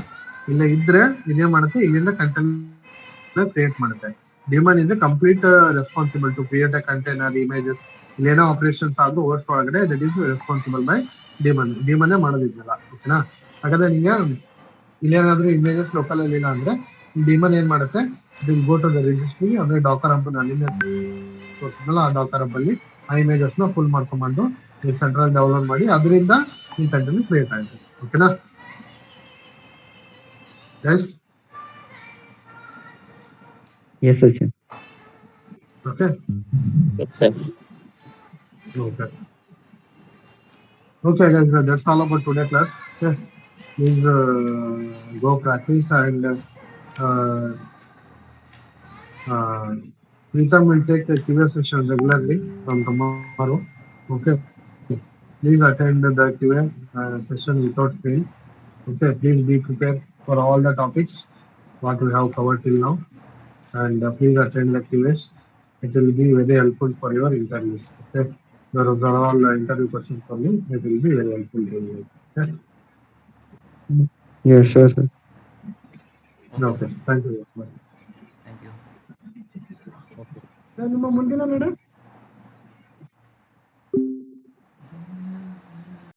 ಇಲ್ಲ ಇದ್ರೆ ಇದೇನ್ ಮಾಡುತ್ತೆ, ಇಲ್ಲಿಂದ ಕಂಟೈನರ್ ಕ್ರಿಯೇಟ್ ಮಾಡುತ್ತೆ. Daemon is complete responsible to create a container, images, ಇಲ್ಲೇನೋ ಆಪರೇಷನ್ಸ್ ಆದ್ರೂ ಹೋಸ್ಟ್ ಒಳಗಡೆ that is responsible by daemon ಮಾಡೋದಿದ್ನಲ್ಲ. ಓಕೆನಾ, ಹಾಗಾದ್ರೆ ನಿಂಗೆ ಇಲ್ಲೇನಾದ್ರೂ ಇಮೇಜಸ್ ಲೋಕಲ್ ಅಲ್ಲಿ ಇಲ್ಲ ಅಂದ್ರೆ ಡಿಮನ್ ಏನ್ ಮಾಡುತ್ತೆ, ಗೋ ಟು ದ ರಿಜಿಸ್ಟ್ರಿ, ಅಂದ್ರೆ ಡಾಕರ್ ಹಬ್ ಅಲ್ಲಿಂದ ತೋರಿಸಿದ್ನಲ್ಲ ಆ ಡಾಕರ್ ಹಬ್ ಅಲ್ಲಿ ಆ ಇಮೇಜಸ್ ನ ಫುಲ್ ಮಾಡ್ಕೊಂಡ್ಬಂದು ಸೆಂಟ್ರಲ್ ಡೌನ್ಲೋಡ್ ಮಾಡಿ ಅದರಿಂದ ಈ ಕಂಟೈನರ್ ಕ್ರಿಯೇಟ್ ಆಗುತ್ತೆ. ಓಕೆನಾ, yes, yes Sachin. Okay, okay guys, that's all about today class. Okay, please go practice and Preetham will take the QA session regularly from tomorrow. Okay. Please attend the Q&A session without fail. Okay. Please be prepared for all the topics what we have covered till now, and please attend the Q&As. It will be very helpful for your interview. Okay. Those are all interview questions for me. It will be very helpful to you. Okay. Yeah, sure, sir. Okay, Okay. sir. Thank you. Bye. Thank you. ನಿಮ್ಮ ಮುಂದಿನ ನಡೆ